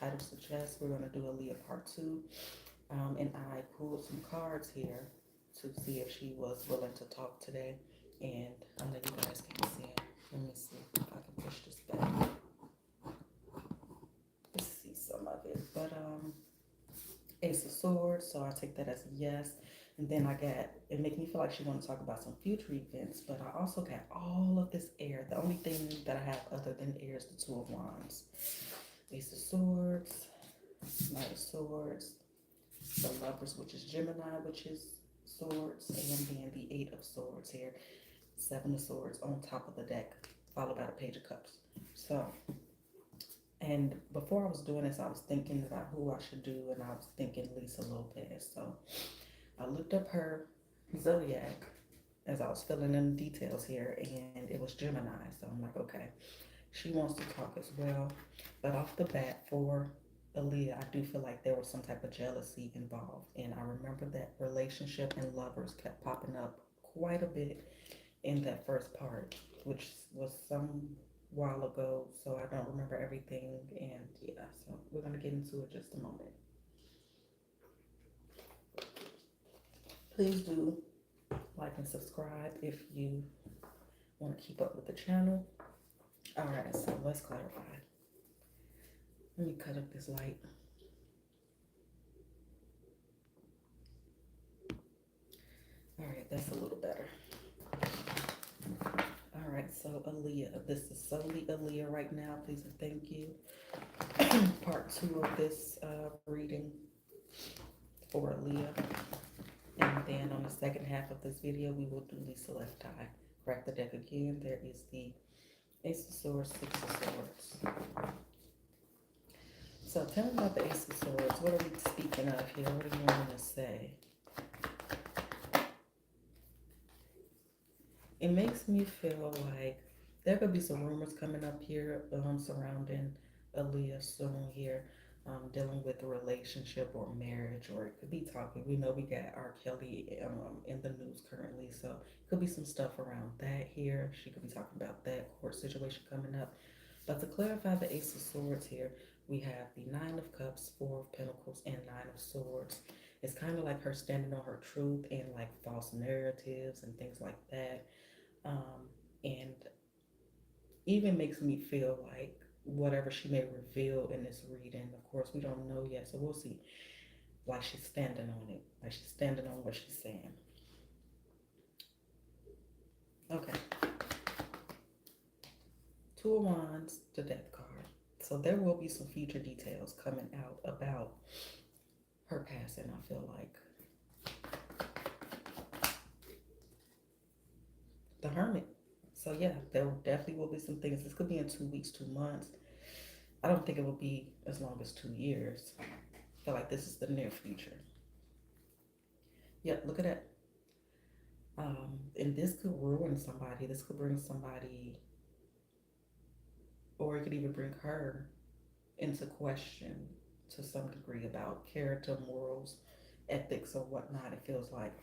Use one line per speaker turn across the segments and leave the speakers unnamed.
title suggests, we're going to do Aaliyah part two. And I pulled some cards here to see if she was willing to talk today. And I know you guys can see it. Let me see if I can push this back. Let's see some of it. But Ace of Swords, so I take that as a yes. And then I got, it made me feel like she wanted to talk about some future events, but I also got all of this air. The only thing that I have other than air is the Two of Wands. Ace of Swords, Knight of Swords, the Lovers, which is Gemini, which is Swords, and then the Eight of Swords here. Seven of Swords on top of the deck, followed by the Page of Cups. So, and before I was doing this, I was thinking about who I should do, and I was thinking Lisa Lopez. So I looked up her zodiac as I was filling in the details here, and it was Gemini. So I'm like, okay, she wants to talk as well. But off the bat, for Aaliyah, I do feel like there was some type of jealousy involved. And I remember that relationship and lovers kept popping up quite a bit in that first part, which was some while ago. So I don't remember everything. And yeah, so we're going to get into it just a moment. Please do like and subscribe if you want to keep up with the channel. All right, so let's clarify. Let me cut up this light. All right, that's a little better. All right, so Aaliyah, this is solely Aaliyah right now. Please and thank you. Part two of this reading for Aaliyah. And then on the second half of this video, we will do Lisa Left Eye. Crack the deck again. There is the Ace of Swords, Six of Swords. So tell me about the Ace of Swords. What are we speaking of here? What do you want to say? It makes me feel like there could be some rumors coming up here surrounding Aaliyah soon here, dealing with a relationship or marriage, or it could be talking. We know we got R. Kelly in the news currently, so it could be some stuff around that here. She could be talking about that court situation coming up. But to clarify the Ace of Swords here, we have the Nine of Cups, Four of Pentacles, and Nine of Swords. It's kind of like her standing on her truth and like false narratives and things like that. And even makes me feel like whatever she may reveal in this reading, of course, we don't know yet, so we'll see. Like she's standing on it, like she's standing on what she's saying. Okay. Two of Wands, the Death card. So there will be some future details coming out about her passing, I feel like. The Hermit. So yeah, there definitely will be some things. This could be in 2 weeks, 2 months. I don't think it will be as long as 2 years. I feel like this is the near future. Yep, look at that. And this could ruin somebody. This could bring somebody, or it could even bring her into question to some degree about character, morals, ethics, or whatnot. It feels like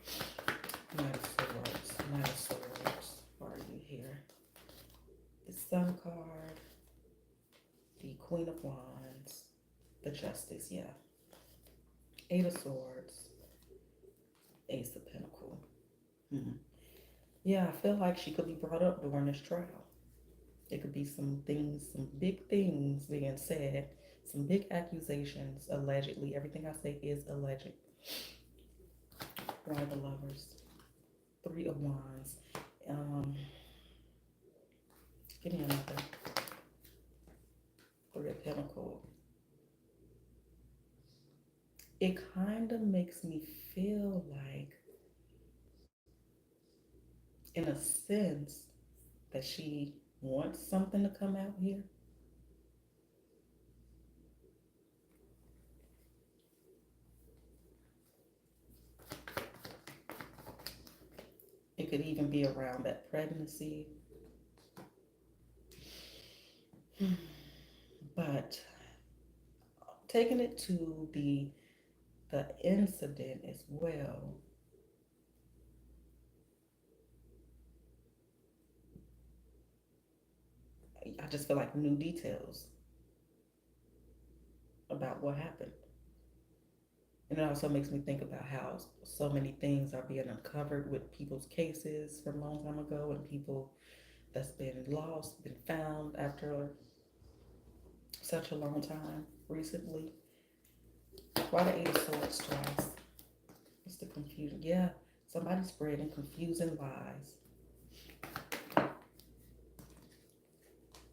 Knight of Swords. Knight of Swords. Why are you here? The Sun card, the Queen of Wands, the Justice, yeah. Eight of Swords, Ace of Pentacles. Yeah, I feel like she could be brought up during this trial. It could be some things, some big things being said, some big accusations, allegedly. Everything I say is alleged. One of the Lovers, Three of Wands. Give me another. Three of Pentacles. It kind of makes me feel like, in a sense, that she wants something to come out here. It could even be around that pregnancy. But taking it to the incident as well, I just feel like new details about what happened. And it also makes me think about how so many things are being uncovered with people's cases from a long time ago and people that's been lost, been found after such a long time recently. Why the Eight of Swords twice? What's the confusion? Yeah, somebody's spreading confusing lies.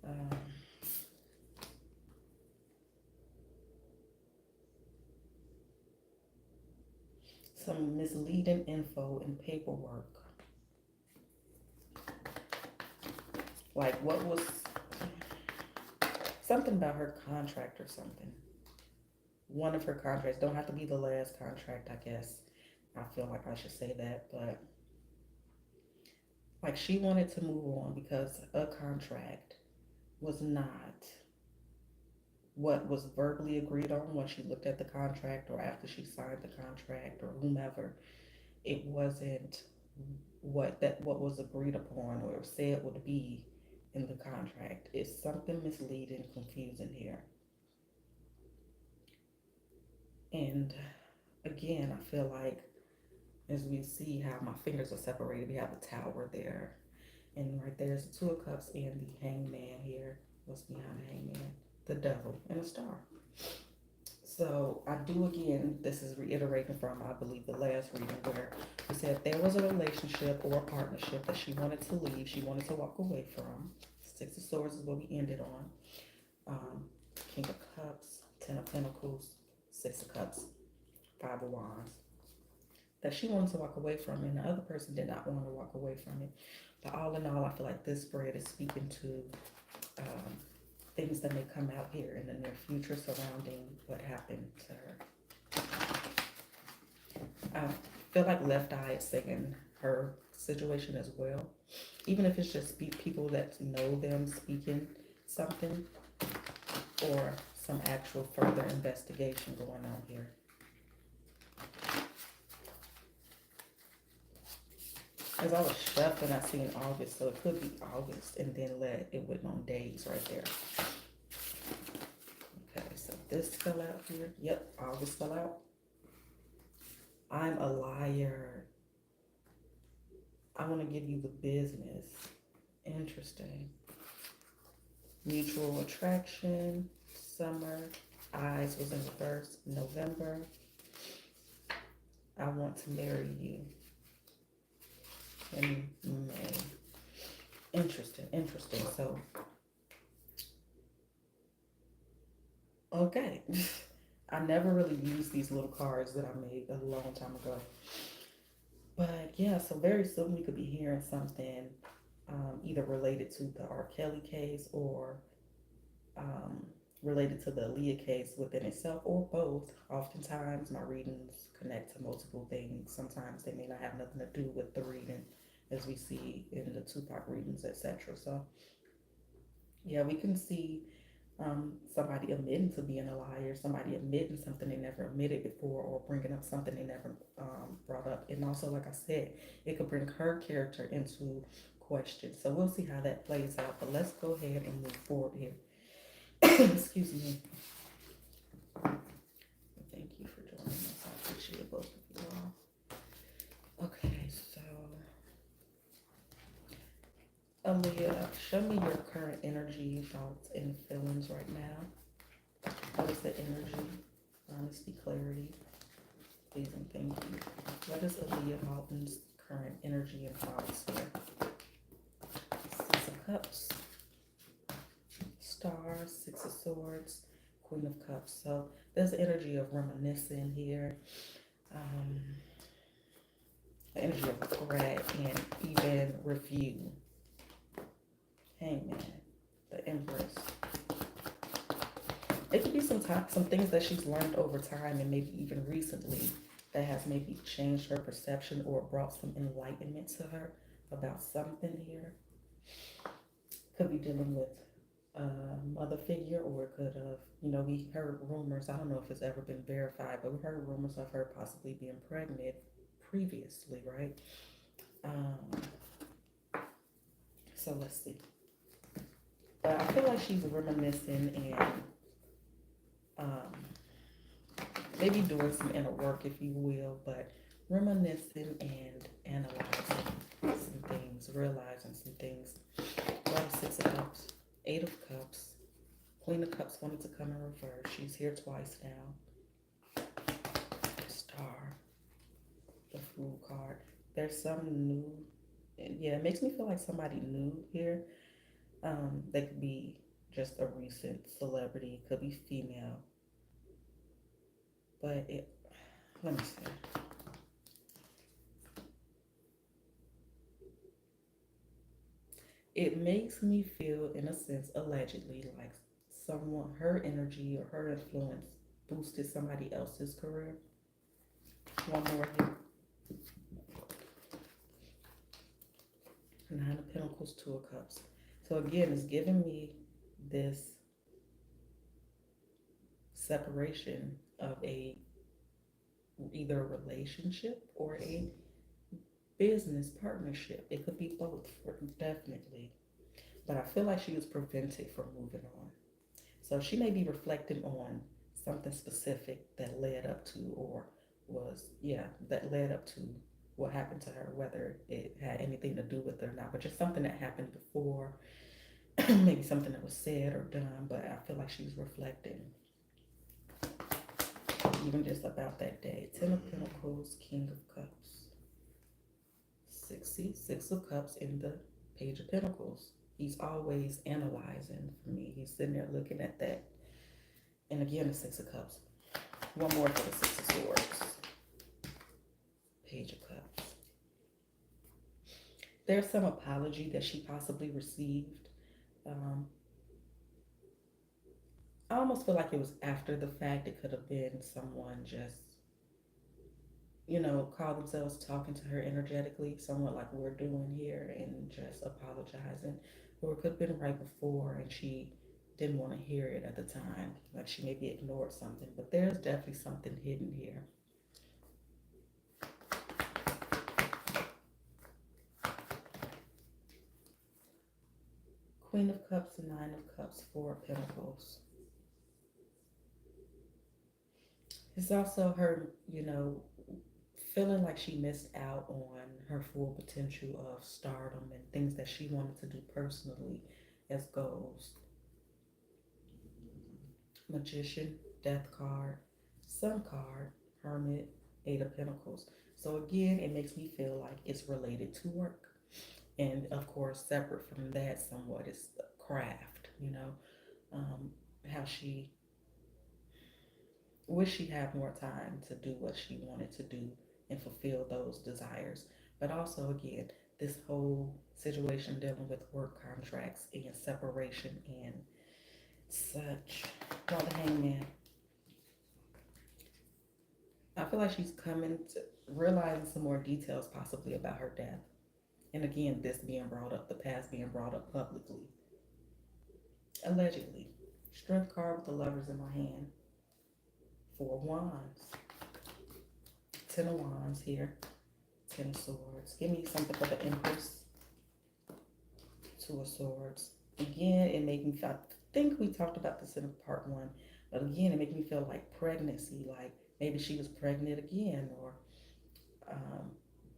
Um, some misleading info and paperwork. Like what was something about her contract or something. One of her contracts, don't have to be the last contract, I guess. I feel like I should say that, but like she wanted to move on because a contract was not what was verbally agreed on when she looked at the contract or after she signed the contract or whomever. It wasn't what was agreed upon or said would be in the contract. It's something misleading, confusing here. And again, I feel like as we see how my fingers are separated, we have a tower there. And right there's the Two of Cups and the Hangman here. What's behind the Hangman? The Devil and a star. So I do again, this is reiterating from, I believe, the last reading where we said there was a relationship or a partnership that she wanted to leave, she wanted to walk away from. Six of Swords is what we ended on. Um, King of Cups, Ten of Pentacles, Six of Cups, Five of Wands. That she wanted to walk away from, and the other person did not want to walk away from it. But all in all, I feel like this spread is speaking to um, things that may come out here in the near future surrounding what happened to her. I feel like Left Eye is saying her situation as well. Even if it's just people that know them speaking something or some actual further investigation going on here. As I was shuffling, I seen August, so it could be August, and then it went on days right there. Okay, so this fell out here. Yep, August fell out. I'm a liar. I want to give you the business. Interesting. Mutual attraction, summer. Eyes was in reverse, November. I want to marry you. In May. Interesting. So, okay. I never really used these little cards that I made a long time ago. But yeah, so very soon we could be hearing something either related to the R. Kelly case or um, related to the Aaliyah case within itself, or both. Oftentimes, my readings connect to multiple things. Sometimes they may not have nothing to do with the reading, as we see in the Tupac readings, etc. So, yeah, we can see somebody admitting to being a liar, somebody admitting something they never admitted before, or bringing up something they never brought up. And also, like I said, it could bring her character into question. So we'll see how that plays out. But let's go ahead and move forward here. Excuse me. Thank you for joining us. I appreciate both of you all. Okay, so Aaliyah, show me your current energy, thoughts, and feelings right now. What is the energy? Honesty, clarity, please and thank you. What is Aaliyah Houghton's current energy and thoughts here? Six of Cups, Star, Six of Swords, Queen of Cups. So there's the energy of reminiscing here. The energy of regret and even review. Hangman, the Empress. It could be some things that she's learned over time and maybe even recently that has maybe changed her perception or brought some enlightenment to her about something here. Could be dealing with a mother figure, or it could have, we heard rumors. I don't know if it's ever been verified, but we heard rumors of her possibly being pregnant previously, right? So let's see. But I feel like she's reminiscing and maybe doing some inner work, if you will, but reminiscing and analyzing some things, realizing some things. Well, Six of Cups, Eight of Cups, Queen of Cups wanted to come in reverse. She's here twice now. Star, the Fool card. There's some new, yeah, it makes me feel like somebody new here. They could be just a recent celebrity, could be female, but let me see. It makes me feel, in a sense, allegedly, like someone, her energy or her influence boosted somebody else's career. One more here. Nine of Pentacles, Two of Cups. So again, it's giving me this separation of a either a relationship or a business partnership. It could be both, definitely. But I feel like she was prevented from moving on. So she may be reflecting on something specific that led up to, or was, yeah, that led up to what happened to her, whether it had anything to do with it or not, but just something that happened before, maybe something that was said or done. But I feel like she's reflecting even just about that day. Ten of Pentacles, King of Cups. Six of Cups in the Page of Pentacles. He's always analyzing for me. He's sitting there looking at that. And again, the Six of Cups. One more for the Six of Swords. Page of Cups. There's some apology that she possibly received. I almost feel like it was after the fact. It could have been someone just, call themselves talking to her energetically, somewhat like we're doing here, and just apologizing. Or it could have been right before and she didn't want to hear it at the time. Like she maybe ignored something. But there's definitely something hidden here. Queen of Cups, Nine of Cups, Four of Pentacles. It's also her, feeling like she missed out on her full potential of stardom and things that she wanted to do personally as goals. Magician, Death card, Sun card, Hermit, Eight of Pentacles. So again, it makes me feel like it's related to work. And of course, separate from that somewhat is the craft, how she wish she had more time to do what she wanted to do and fulfill those desires. But also, again, this whole situation dealing with work contracts and separation and such. Well, the Hangman. I feel like she's coming to realizing some more details possibly about her death. And again, this being brought up, the past being brought up publicly. Allegedly. Strength card with the Lovers in my hand. Four of Wands. Ten of Wands here. Ten of Swords. Give me something for the Empress. Two of Swords. Again, it made me feel, I think we talked about this in part one, but again, it made me feel like pregnancy, like maybe she was pregnant again, or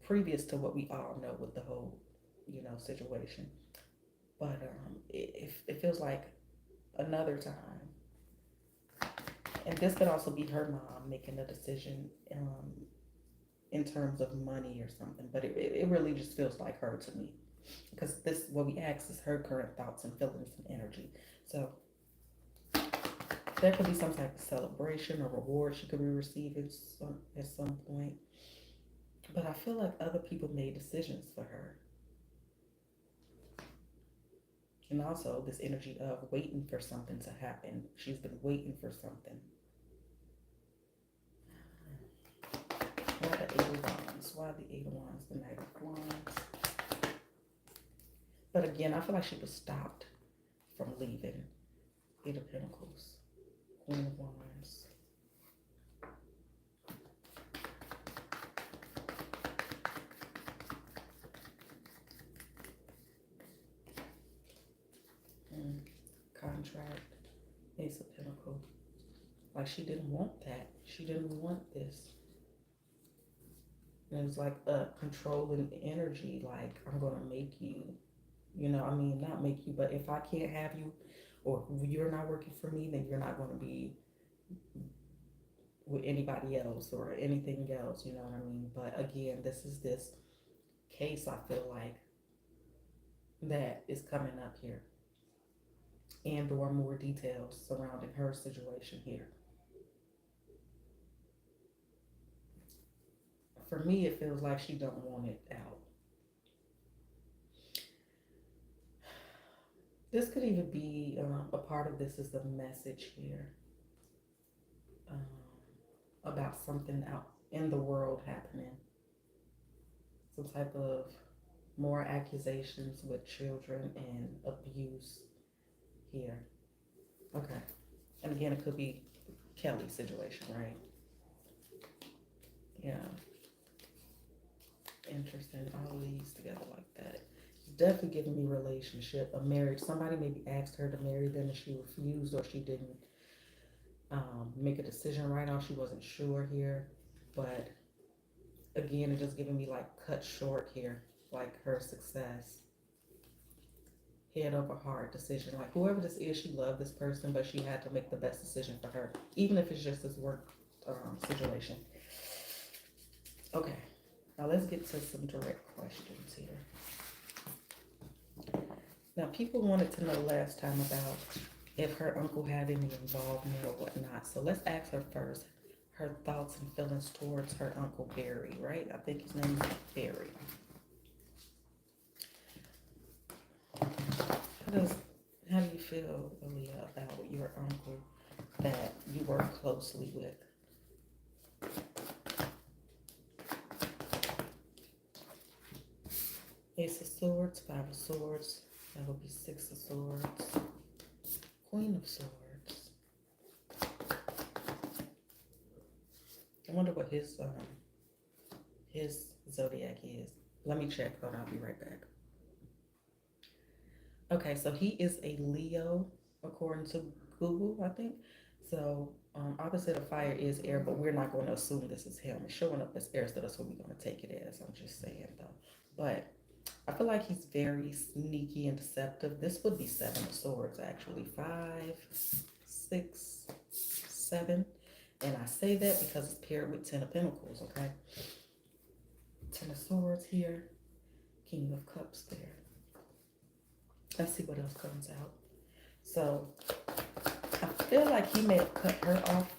previous to what we all know with the whole, situation. But it feels like another time. And this could also be her mom making a decision in terms of money or something. But it really just feels like her to me. Because this, what we ask is her current thoughts and feelings and energy. So there could be some type of celebration or reward she could be receiving at some point. But I feel like other people made decisions for her. And also this energy of waiting for something to happen. She's been waiting for something. Why the Eight of Wands? Why the Eight of Wands? The Knight of Wands. But again, I feel like she was stopped from leaving. Eight of Pentacles. Queen of Wands. Contract. Ace of Pentacles. Like she didn't want that. She didn't want this. And it was like a controlling energy. Like I'm gonna make you. I mean, not make you, but if I can't have you, or you're not working for me, then you're not gonna be with anybody else or anything else. You know what I mean? But again, this is this case. I feel like that is coming up here, and or more details surrounding her situation here. For me, it feels like she don't want it out. This could even be a part of this is the message here um, about something out in the world happening, some type of more accusations with children and abuse here. Okay, and again, it could be Kelly's situation, right? Yeah, interesting. All these together like that. It's definitely giving me relationship, a marriage. Somebody maybe asked her to marry them and she refused, or she didn't make a decision right now. She wasn't sure here, but again, it's just giving me like cut short here, like her success, head over heart decision. Like whoever this is, she loved this person, but she had to make the best decision for her, even if it's just this work situation. Okay, now let's get to some direct questions here. Now, people wanted to know last time about if her uncle had any involvement or whatnot. So let's ask her first her thoughts and feelings towards her uncle Barry, right? I think his name is Barry. How does how do you feel, Aaliyah, about your uncle that you work closely with? Ace of Swords, Five of Swords, that would be Six of Swords, Queen of Swords. I wonder what his zodiac is. Let me check. Hold on, I'll be right back. Okay, so he is a Leo, according to Google, I think. So, opposite of fire is air, but we're not going to assume this is him. It's showing up as air, so that's what we're going to take it as. I'm just saying, though. But I feel like he's very sneaky and deceptive. This would be Seven of Swords, actually. Five, six, seven. And I say that because it's paired with Ten of Pentacles, okay? Ten of Swords here, King of Cups there. Let's see what else comes out. So I feel like he may have cut her off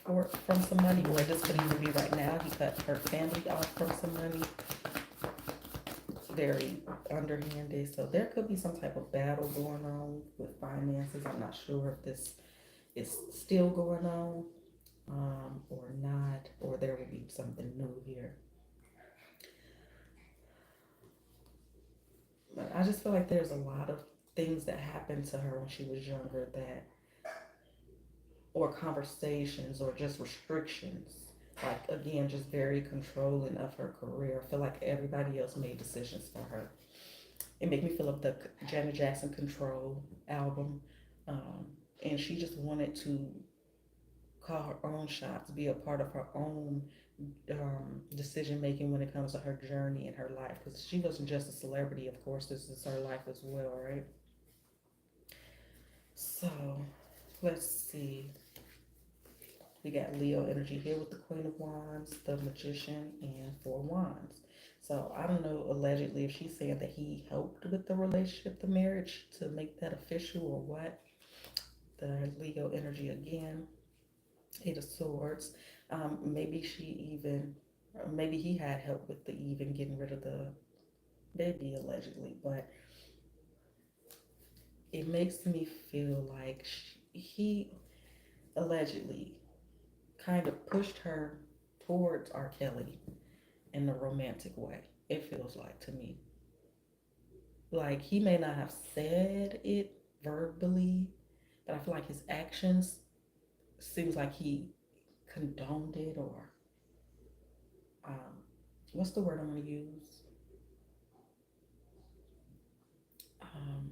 from some money, or this could even be right now. He cut her family off from some money. Very underhanded. So there could be some type of battle going on with finances. I'm not sure if this is still going on or not, or there will be something new here. But I just feel like there's a lot of things that happened to her when she was younger that, or conversations, or just restrictions. Like, again, just very controlling of her career. I feel like everybody else made decisions for her. It made me feel of the Janet Jackson Control album. Um, and she just wanted to call her own shots, be a part of her own decision making when it comes to her journey and her life. Because she wasn't just a celebrity, of course, this is her life as well, right? So, let's see. We got Leo energy here with the Queen of Wands, the Magician, and Four Wands. So I don't know allegedly if she's saying that he helped with the relationship, the marriage, to make that official or what. The Leo energy again, Eight of Swords. Maybe she even, maybe he had help with the even getting rid of the baby allegedly, but it makes me feel like he allegedly kind of pushed her towards R. Kelly in a romantic way. It feels like to me. Like he may not have said it verbally, but I feel like his actions seems like he condoned it, or um, what's the word I'm gonna use? Um,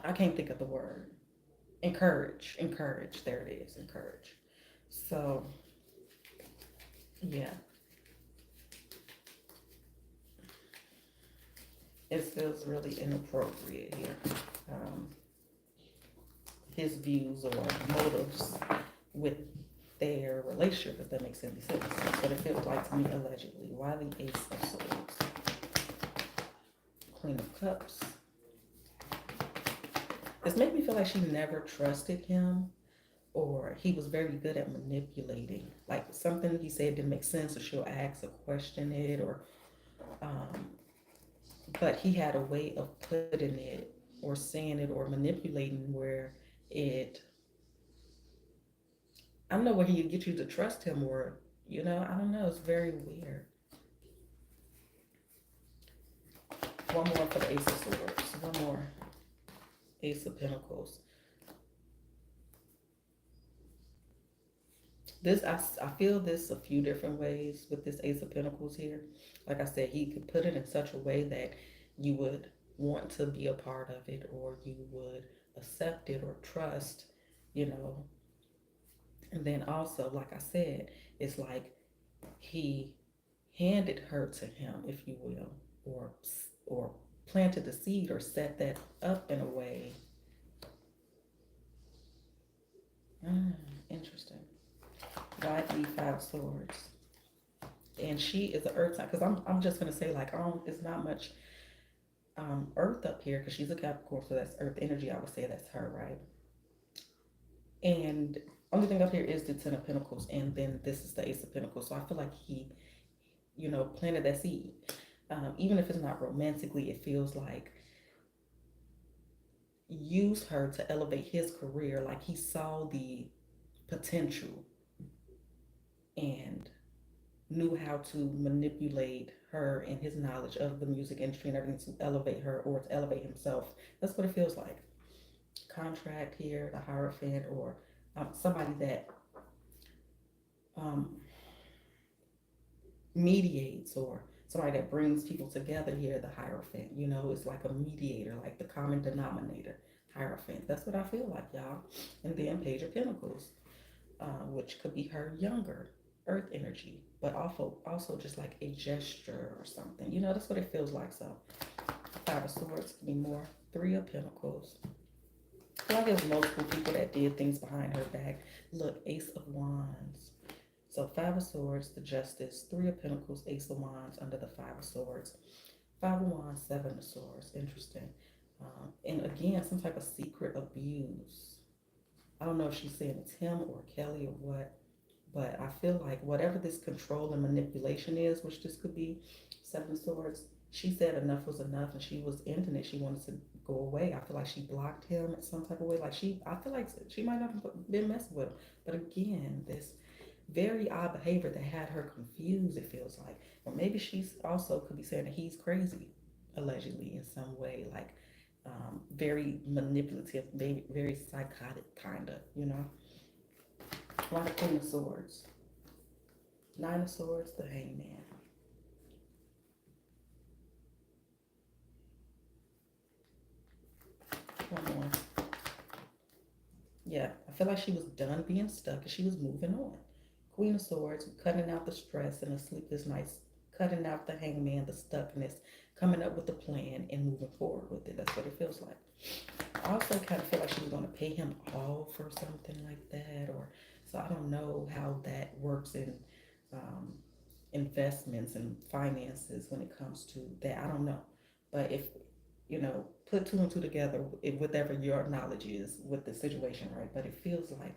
I can't think of the word. encourage. There it is, encourage. So yeah, it feels really inappropriate here. Um, his views or motives with their relationship, if that makes any sense. That's what it feels like to me, allegedly. Why the Ace of Swords? Queen of Cups. This made me feel like she never trusted him, or he was very good at manipulating. Like something he said didn't make sense, or she'll ask or question it, or um, but he had a way of putting it or saying it or manipulating where it, I don't know, where he would get you to trust him, or I don't know. It's very weird. One more for the Ace of Swords. One more. Ace of Pentacles. I feel this a few different ways with this Ace of Pentacles here. Like I said, he could put it in such a way that you would want to be a part of it, or you would accept it or trust, you know. And then also, like I said, it's like he handed her to him, if you will, or or planted the seed or set that up in a way. Interesting. Why the Five Swords? And she is an earth sign, because I'm just gonna say, like, it's not much earth up here, because she's a Capricorn, so that's earth energy. I would say that's her, right? And only thing up here is the Ten of Pentacles, and then this is the Ace of Pentacles. So I feel like he, planted that seed. Even if it's not romantically, it feels like use her to elevate his career. Like he saw the potential and knew how to manipulate her and his knowledge of the music industry and everything to elevate her or to elevate himself. That's what it feels like. Contract here, the Hierophant, or somebody that um, mediates, or somebody that brings people together here, the Hierophant. It's like a mediator, like the common denominator. Hierophant. That's what I feel like, y'all. And then Page of Pentacles, which could be her younger earth energy, but also just like a gesture or something. That's what it feels like. So Five of Swords could be more. Three of Pentacles. Well, there's multiple people that did things behind her back. Look, Ace of Wands. So Five of Swords, the Justice, Three of Pentacles, Ace of Wands under the Five of Swords. Five of Wands, Seven of Swords. Interesting. And again, some type of secret abuse. I don't know if she's saying it's him or Kelly or what, but I feel like whatever this control and manipulation is, which this could be, Seven of Swords, she said enough was enough and she was ending it. She wanted to go away. I feel like she blocked him in some type of way. I feel like she might not have been messing with him. But again, this very odd behavior that had her confused, it feels like. Or maybe she's also could be saying that he's crazy, allegedly, in some way. Like, very manipulative, very psychotic, kind of. Why the Queen of Swords? Nine of Swords, the Hangman. One more. Yeah, I feel like she was done being stuck and she was moving on. Queen of Swords, cutting out the stress and the sleepless nights, cutting out the hangman, the stuckness, coming up with a plan and moving forward with it. That's what it feels like. I also kind of feel like she was going to pay him off or something like that, or so I don't know how that works in um, investments and finances when it comes to that. I don't know, but if put two and two together, whatever your knowledge is with the situation, right? But it feels like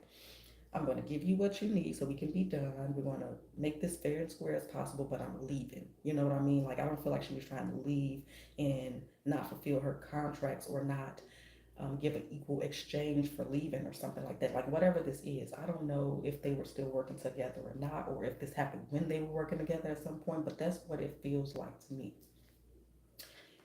I'm going to give you what you need so we can be done. We're going to make this fair and square as possible, but I'm leaving. You know what I mean? Like, I don't feel like she was trying to leave and not fulfill her contracts, or not give an equal exchange for leaving or something like that. Like, whatever this is, I don't know if they were still working together or not, or if this happened when they were working together at some point, but that's what it feels like to me.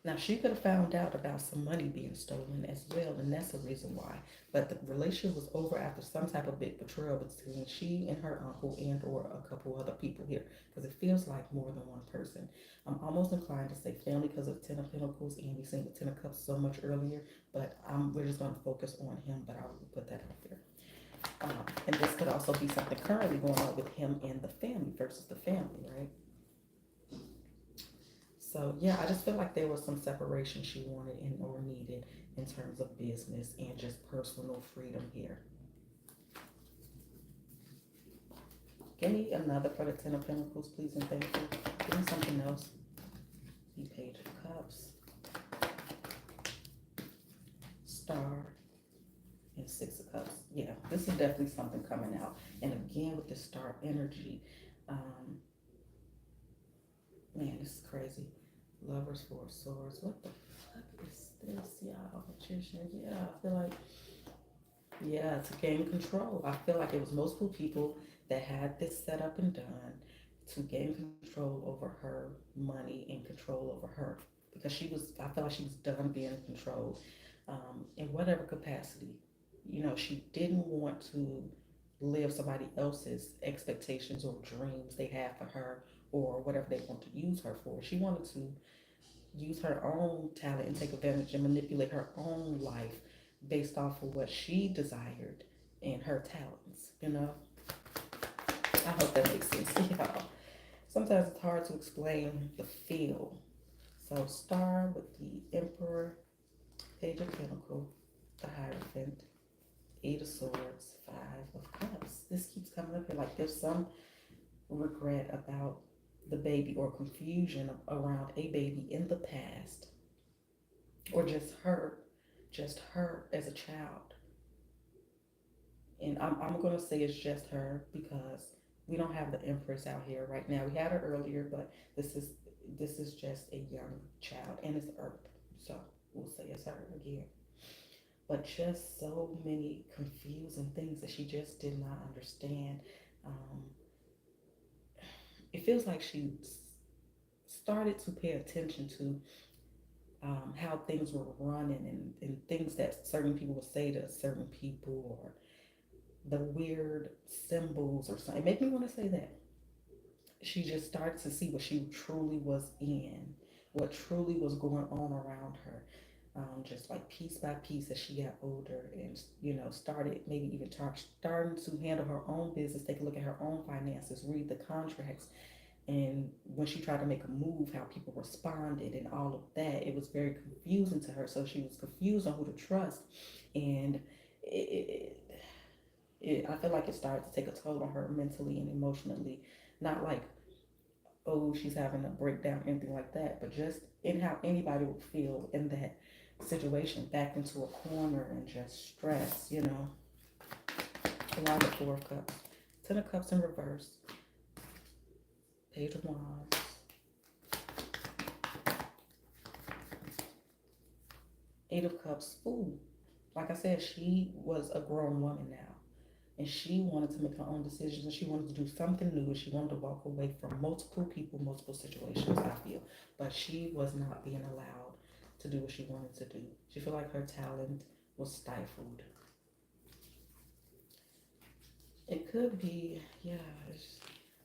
Now, she could have found out about some money being stolen as well, and that's the reason why. But the relationship was over after some type of big betrayal between she and her uncle and or a couple other people here, because it feels like more than one person. I'm almost inclined to say family because of Ten of Pentacles, and we seen the Ten of Cups so much earlier, but we're just going to focus on him, but I will put that out there. And this could also be something currently going on with him and the family versus the family, right? So yeah, I just feel like there was some separation she wanted and or needed in terms of business and just personal freedom here. Give me another for the Ten of Pentacles, please and thank you. Give me something else. The Page of Cups, Star, and Six of Cups. Yeah, this is definitely something coming out. And again with the Star energy, um, man, this is crazy. Lovers, Four of Swords. What the fuck is this, y'all? Magician. Yeah, I feel like, yeah, to gain control. I feel like it was multiple people that had this set up and done to gain control over her money and control over her. Because she was, I feel like she was done being controlled in whatever capacity. You know, she didn't want to live somebody else's expectations or dreams they had for her or whatever they want to use her for. She wanted to use her own talent and take advantage and manipulate her own life based off of what she desired and her talents, you know? I hope that makes sense to y'all. Sometimes it's hard to explain the feel. So Star with the Emperor, Page of Pentacles, the Hierophant, Eight of Swords, Five of Cups. This keeps coming up here like there's some regret about the baby or confusion around a baby in the past, or just her as a child. And I'm going to say it's just her because we don't have the Empress out here right now. We had her earlier, but this is just a young child and it's Earth. So we'll say it's her again. But just so many confusing things that she just did not understand. Um, it feels like she started to pay attention to how things were running and things that certain people would say to certain people or the weird symbols or something. It made me want to say that. She just started to see what she truly was in, what truly was going on around her. Just like piece by piece as she got older and started maybe even starting to handle her own business, take a look at her own finances, read the contracts, and when she tried to make a move, how people responded and all of that, it was very confusing to her. So she was confused on who to trust, and it, I feel like it started to take a toll on her mentally and emotionally. Not like, oh, she's having a breakdown, anything like that, but just in how anybody would feel in that situation, back into a corner and just stress, Around the Four of Cups, Ten of Cups in reverse, Page of Wands, Eight of Cups. Ooh, like I said, she was a grown woman now. And she wanted to make her own decisions and she wanted to do something new. And she wanted to walk away from multiple people, multiple situations, I feel. But she was not being allowed to do what she wanted to do. She felt like her talent was stifled. It could be, yeah.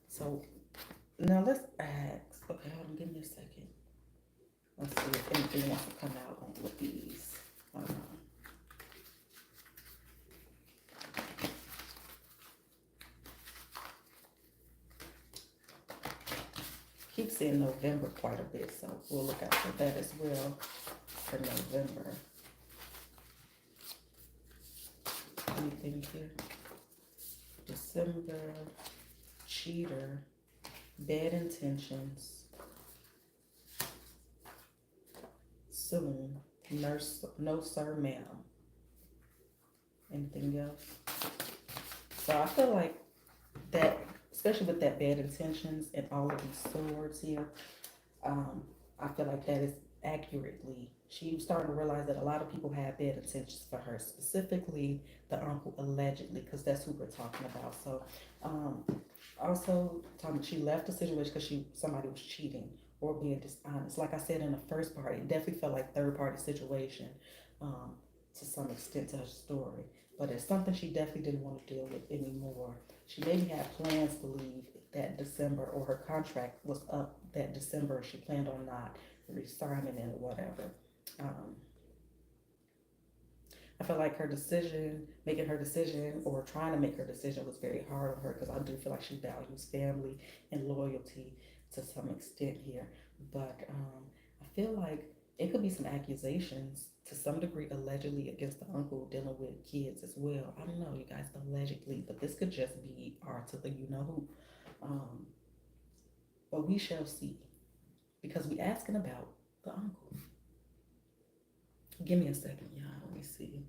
So now let's ask. Okay, hold on, give me a second. Let's see if anything wants to come out with these. Keep saying November quite a bit, so we'll look out for that as well for November. Anything here? December, cheater, bad intentions, soon, nurse, no sir ma'am. Anything else? So I feel like that, especially with that bad intentions and all of these swords here, I feel like that is accurately. She started to realize that a lot of people had bad intentions for her, specifically the uncle, allegedly, because that's who we're talking about. So, also, she left the situation because somebody was cheating or being dishonest. Like I said in the first part, it definitely felt like third party situation, um, to some extent to her story. But it's something she definitely didn't want to deal with anymore. She maybe had plans to leave that December, or her contract was up that December. She planned on not resigning and whatever. Um, I feel like her decision, making her decision or trying to make her decision was very hard on her, because I do feel like she values family and loyalty to some extent here. But I feel like it could be some accusations to some degree, allegedly, against the uncle dealing with kids as well. I don't know, you guys, allegedly, but this could just be R to the you know who. Um, but we shall see, because we asking about the uncle. Give me a second, y'all. Let me see.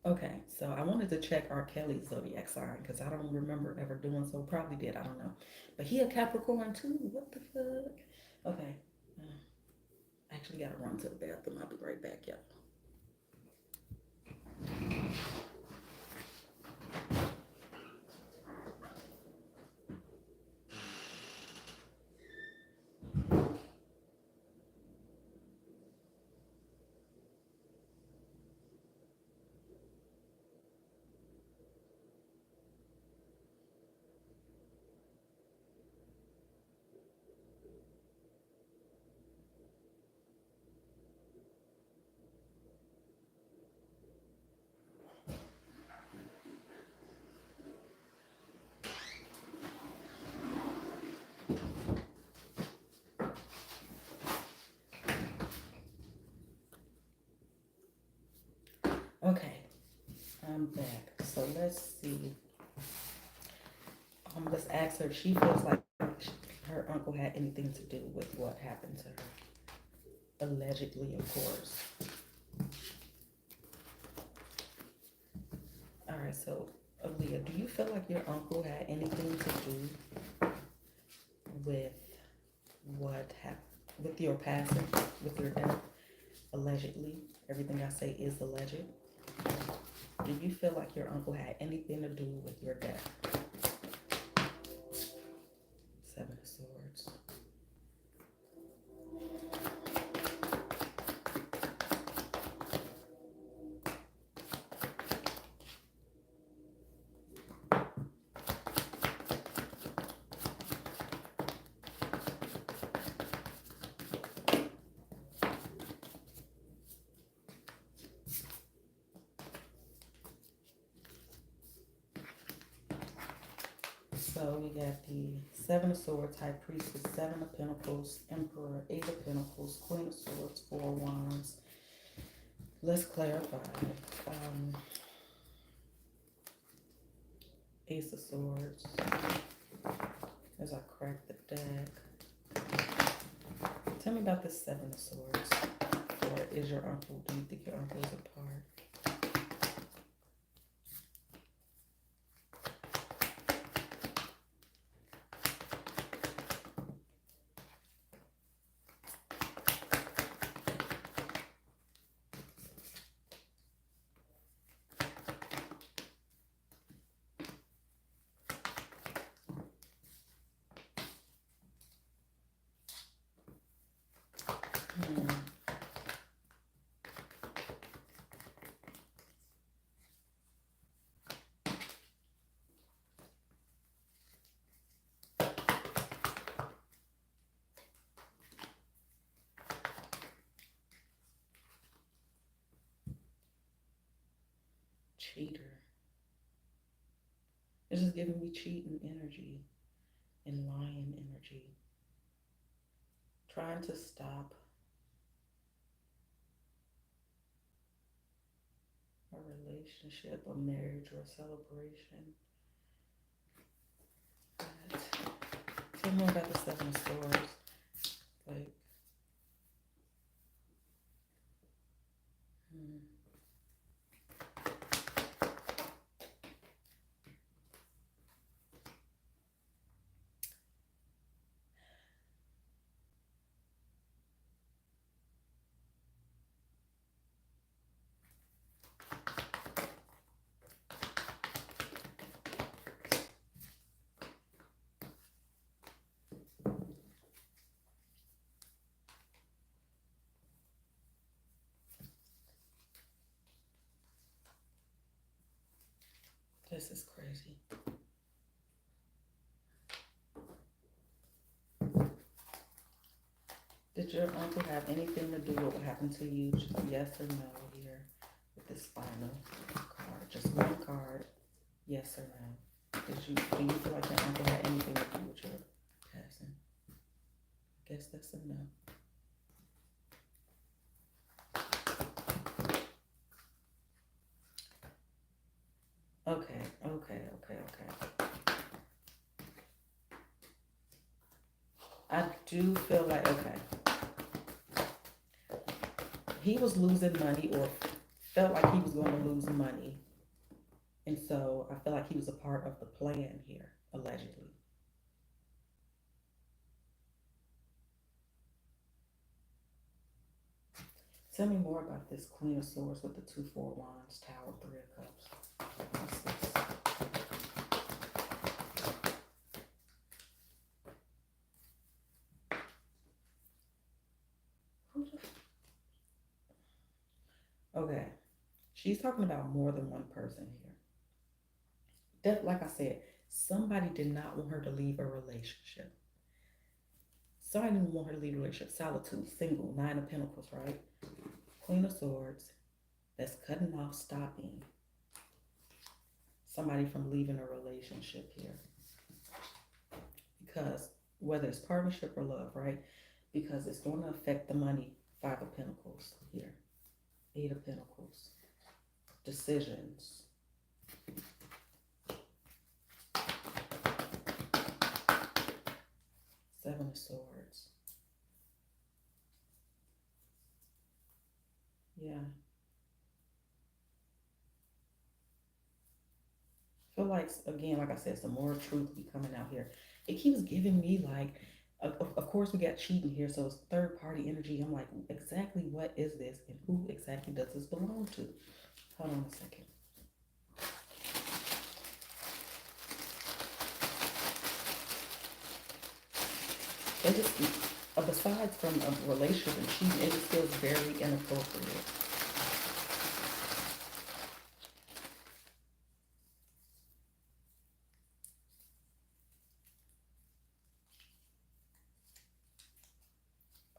Okay, so I wanted to check R. Kelly's zodiac sign because I don't remember ever doing so. Probably did, I don't know. But he a Capricorn too. What the fuck? Okay, I actually gotta run to the bathroom. I'll be right back, y'all. Okay, I'm back. So let's see. Let's ask her if she feels like her uncle had anything to do with what happened to her. Allegedly, of course. All right, so Aaliyah, do you feel like your uncle had anything to do with what happened, with your passing, with your death? Allegedly, everything I say is alleged. Do you feel like your uncle had anything to do with your death? Seven of Swords. So we got the Seven of Swords, High Priestess, Seven of Pentacles, Emperor, Eight of Pentacles, Queen of Swords, Four of Wands. Let's clarify. Um, Ace of Swords. As I crack the deck. Tell me about this Seven of Swords. Or is your uncle, do you think your uncle is a part? Hmm. Cheater. It's just giving me cheating energy and lying energy. Trying to stop a relationship, a marriage, or a celebration. But tell me about the Seven of Swords. Like, hmm. This is crazy. Did your uncle have anything to do with what happened to you? Yes or no here with this final card. Just one card. Yes or no. Do you feel like your uncle had anything to do with your passing? I guess that's a no. Okay. I do feel like, okay, he was losing money or felt like he was going to lose money. And so I feel like he was a part of the plan here, allegedly. Tell me more about this Queen of Swords with the two, four wands, Tower, Three of Cups. What's this? Okay, she's talking about more than one person here. That, like I said, somebody did not want her to leave a relationship. Somebody didn't want her to leave a relationship. Solitude, single, Nine of Pentacles, right? Queen of Swords, that's cutting off, stopping somebody from leaving a relationship here. Because whether it's partnership or love, right? Because it's going to affect the money. Five of Pentacles here. Eight of Pentacles. Decisions. Seven of Swords. Yeah. Feel like, again, like I said, some more truth be coming out here. It keeps giving me like, of course we got cheating here, so it's third party energy. I'm like, exactly what is this and who exactly does this belong to? Hold on a second. It just, besides from a relationship and cheating, it just feels very inappropriate.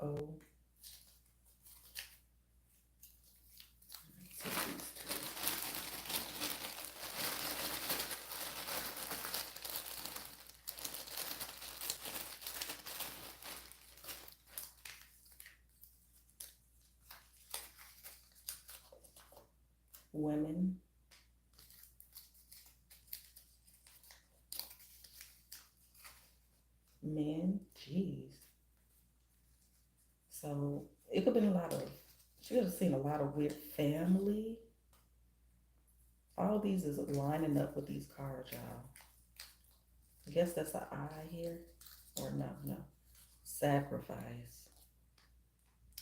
Oh, women, men, jeez. So it could have been a lot of, she could have seen a lot of weird family. All these is lining up with these cards, y'all. I guess that's an I here. Or no. Sacrifice.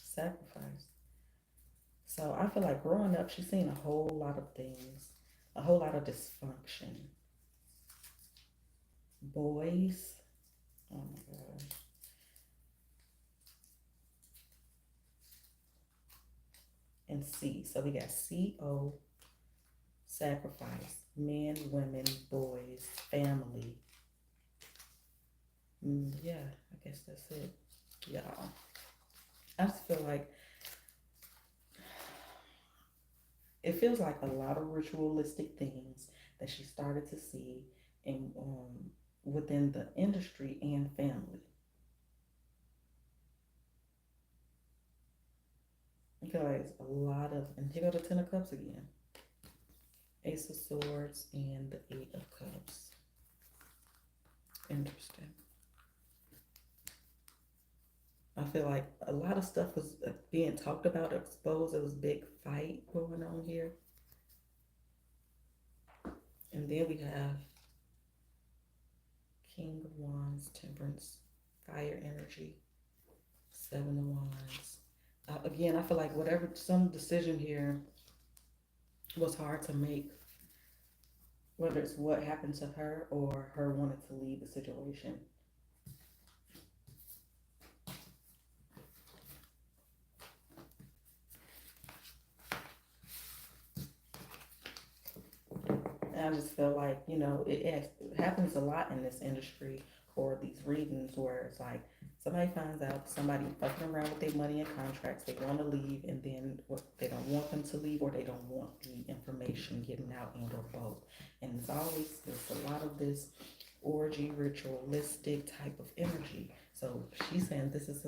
Sacrifice. So I feel like growing up, she's seen a whole lot of things, a whole lot of dysfunction. Boys. Oh my God. And C. So we got CO, sacrifice, men, women, boys, family. Yeah, I guess that's it. Y'all. I just feel like it feels like a lot of ritualistic things that she started to see in within the industry and family. I feel like it's a lot of, and here go the Ten of Cups again. Ace of Swords and the Eight of Cups. Interesting. I feel like a lot of stuff was being talked about, exposed. There was a big fight going on here. And then we have King of Wands, Temperance, Fire Energy, Seven of Wands. Again, I feel like whatever, some decision here was hard to make, whether it's what happened to her or her wanting to leave the situation. And I just feel feel like, you know, it happens a lot in this industry or these readings where it's like somebody finds out somebody fucking around with their money and contracts, they want to leave, and then they don't want them to leave, or they don't want the information getting out, and or both. And there's a lot of this orgy ritualistic type of energy. So she's saying this is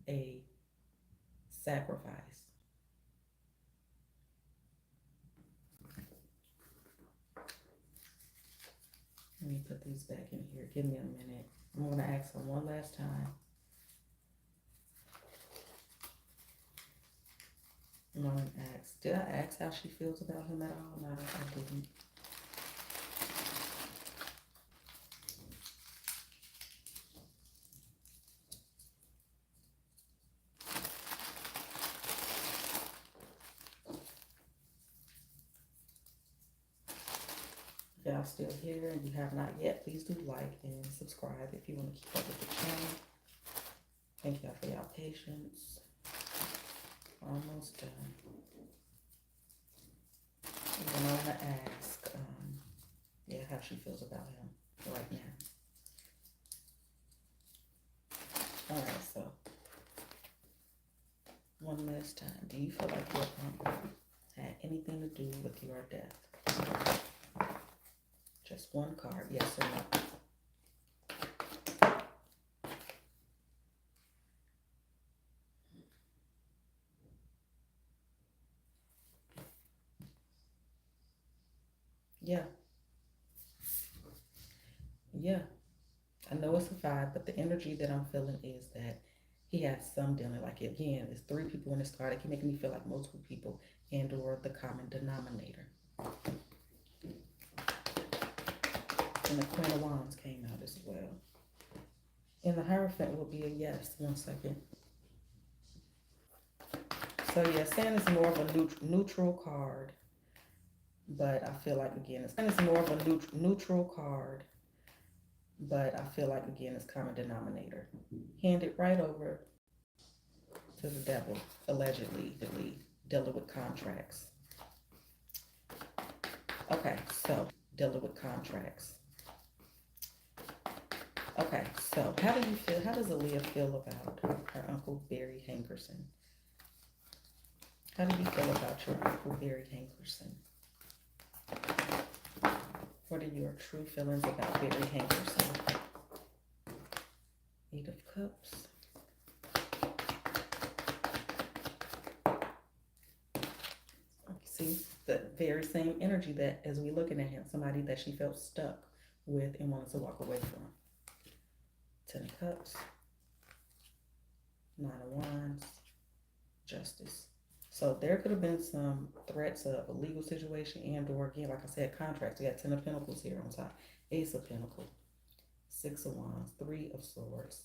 a sacrifice. Let me put these back in here. Give me a minute. I'm going to ask her one last time. I'm going to ask. Did I ask how she feels about him at all? No, I didn't. If y'all still here and you have not yet, please do like and subscribe if you want to keep up with the channel. Thank y'all for y'all patience. Almost done. And then I want to ask, how she feels about him right now. All right, so one last time. Do you feel like your uncle had anything to do with your death? Just one card, yes or no. Yeah. Yeah. I know it's a 5, but the energy that I'm feeling is that he has some dealing. Like, again, it's 3 people in this card. It can make me feel like multiple people and or the common denominator. And the Queen of Wands came out as well. And the Hierophant will be a yes. One second. So yeah, saying it's more of a neutral card. But I feel like, again, it's more of a neutral card. But I feel like, again, it's common denominator. Hand it right over to the devil, allegedly, dealing with contracts. Okay, so dealing with contracts. Okay, so how do you feel? How does Aaliyah feel about her Uncle Barry Hankerson? How do you feel about your Uncle Barry Hankerson? What are your true feelings about Barry Hankerson? 8 of Cups. See, the very same energy that as we looking at him, somebody that she felt stuck with and wanted to walk away from. 10 of Cups. 9 of Wands. Justice. So there could have been some threats of a legal situation and or, again, like I said, contracts. We got 10 of Pentacles here on top. Ace of Pentacles. 6 of Wands. 3 of Swords.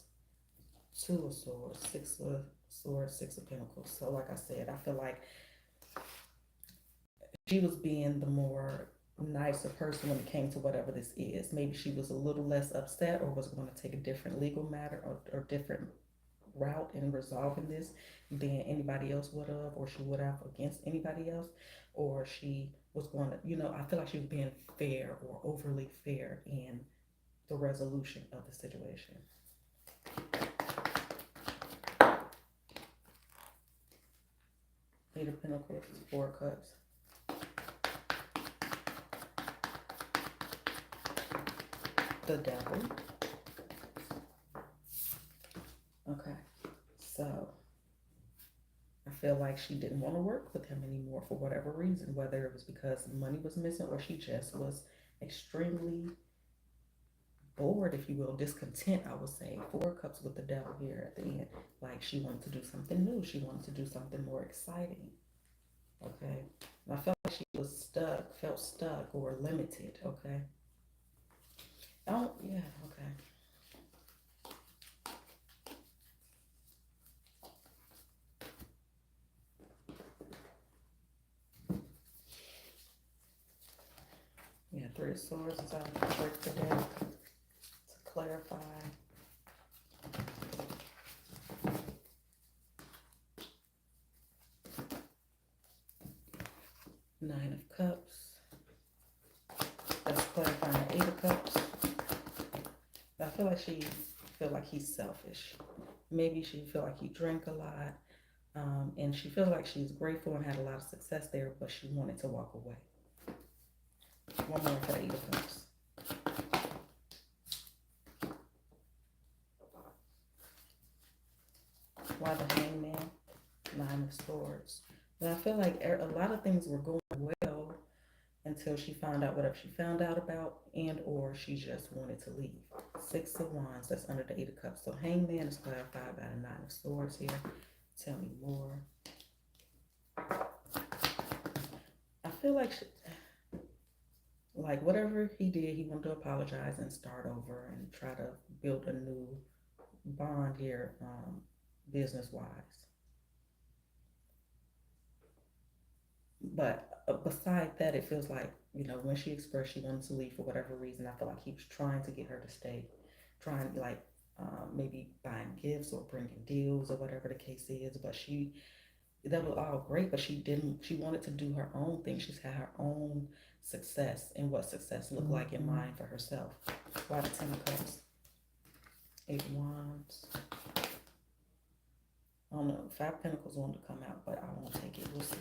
2 of Swords. 6 of Swords. 6 of Pentacles. So like I said, I feel like she was being the more nicer person when it came to whatever this is. Maybe she was a little less upset or was going to take a different legal matter or different route in resolving this than anybody else would have, or she would have against anybody else, or she was going to, I feel like she was being fair or overly fair in the resolution of the situation. Eight of Pentacles, 4 of Cups. The Devil. Okay, so I feel like she didn't want to work with him anymore for whatever reason, whether it was because money was missing or she just was extremely bored, if you will, discontent, I would say. 4 of Cups with the Devil here at the end. Like, she wanted to do something new. She wanted to do something more exciting. Okay, and I felt like she was felt stuck or limited. Okay. Oh, yeah, okay. Yeah, 3 of Swords is out to break the deck to clarify. Nine of Cups. That's feel like she feel like he's selfish. Maybe she feel like he drank a lot, and she feels like she's grateful and had a lot of success there, but she wanted to walk away. One more for the Eight of Cups. Why the Hangman? Nine of Swords. But I feel like a lot of things were going well until she found out whatever she found out about, and or she just wanted to leave. Six of Wands, that's under the Eight of Cups. So Hangman is clarified by the Nine of Swords here. Tell me more. I feel like like whatever he did, he wanted to apologize and start over and try to build a new bond here, business wise. But beside that, it feels like, when she expressed she wanted to leave for whatever reason, I feel like he was trying to get her to stay, trying like maybe buying gifts or bringing deals or whatever the case is. But that was all great, but she didn't. She wanted to do her own thing. She's had her own success and what success looked like in mind for herself. Why the Ten of Cups? Eight of Wands. I don't know. Five Pentacles wanted to come out, but I won't take it. We'll see.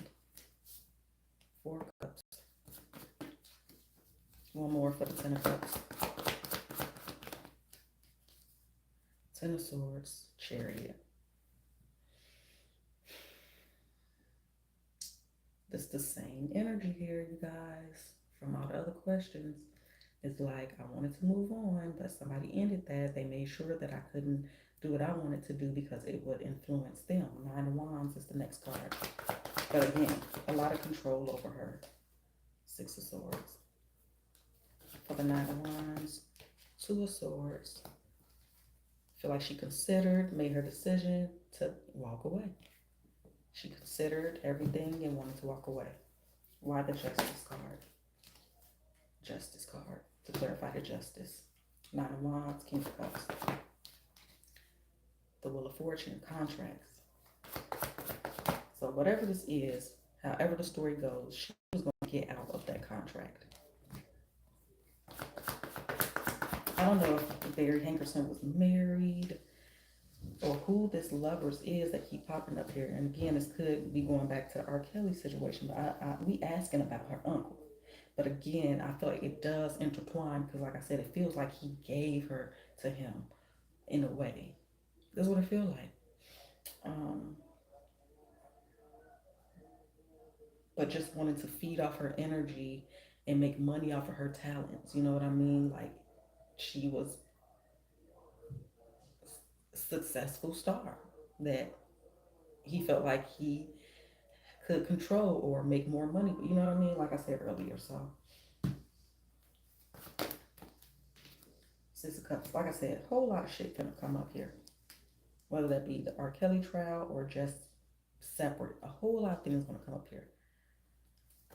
Four of Cups. One more for the Ten of Cups. Ten of Swords. Chariot. It's the same energy here, you guys, from all the other questions. It's like I wanted to move on, but somebody ended that. They made sure that I couldn't do what I wanted to do because it would influence them. Nine of Wands is the next card. But again, a lot of control over her. Six of Swords. For the Nine of Wands, Two of Swords. I feel like she considered, made her decision to walk away. She considered everything and wanted to walk away. Why the Justice card? Justice card. To clarify the Justice. Nine of Wands, King of Cups. The Wheel of Fortune, contracts. So whatever this is, however the story goes, she was going to get out of that contract. I don't know if Barry Hankerson was married or who this lovers is that keep popping up here. And again, this could be going back to the R. Kelly situation, but we asking about her uncle. But again, I feel like it does intertwine because, like I said, it feels like he gave her to him in a way. That's what it feels like. But just wanting to feed off her energy and make money off of her talents. You know what I mean? Like she was a successful star that he felt like he could control or make more money. You know what I mean? Like I said earlier. So Six of Cups. Like I said, a whole lot of shit gonna come up here. Whether that be the R. Kelly trial or just separate. A whole lot of things gonna come up here.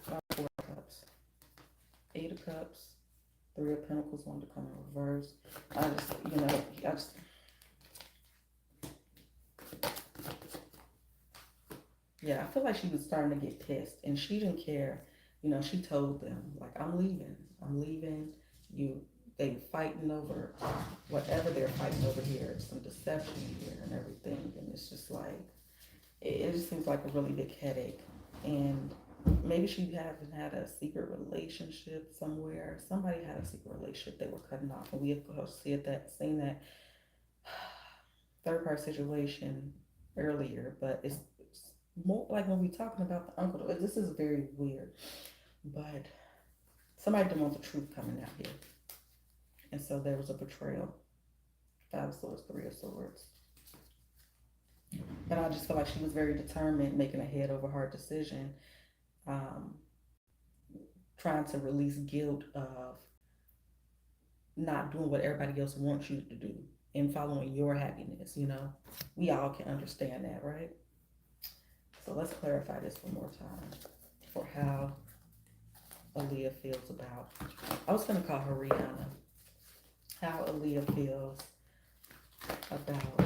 Four of Cups. Eight of Cups. Three of Pentacles wanted to come in reverse. Yeah, I feel like she was starting to get pissed and she didn't care. She told them, like, I'm leaving. I'm leaving. They fighting over whatever they're fighting over here. Some deception here and everything. And it's just like, it just seems like a really big headache. And maybe she hasn't had a secret relationship somewhere. Somebody had a secret relationship they were cutting off. And we have seen that third part situation earlier, but it's more like when we're talking about the uncle. This is very weird, but somebody didn't want the truth coming out here. And so there was a betrayal. Five of Swords, Three of Swords. But I just feel like she was very determined, making a head over heart decision, trying to release guilt of not doing what everybody else wants you to do and following your happiness. We all can understand that, right? So let's clarify this one more time for how Aaliyah feels about, I was going to call her Rihanna, how Aaliyah feels about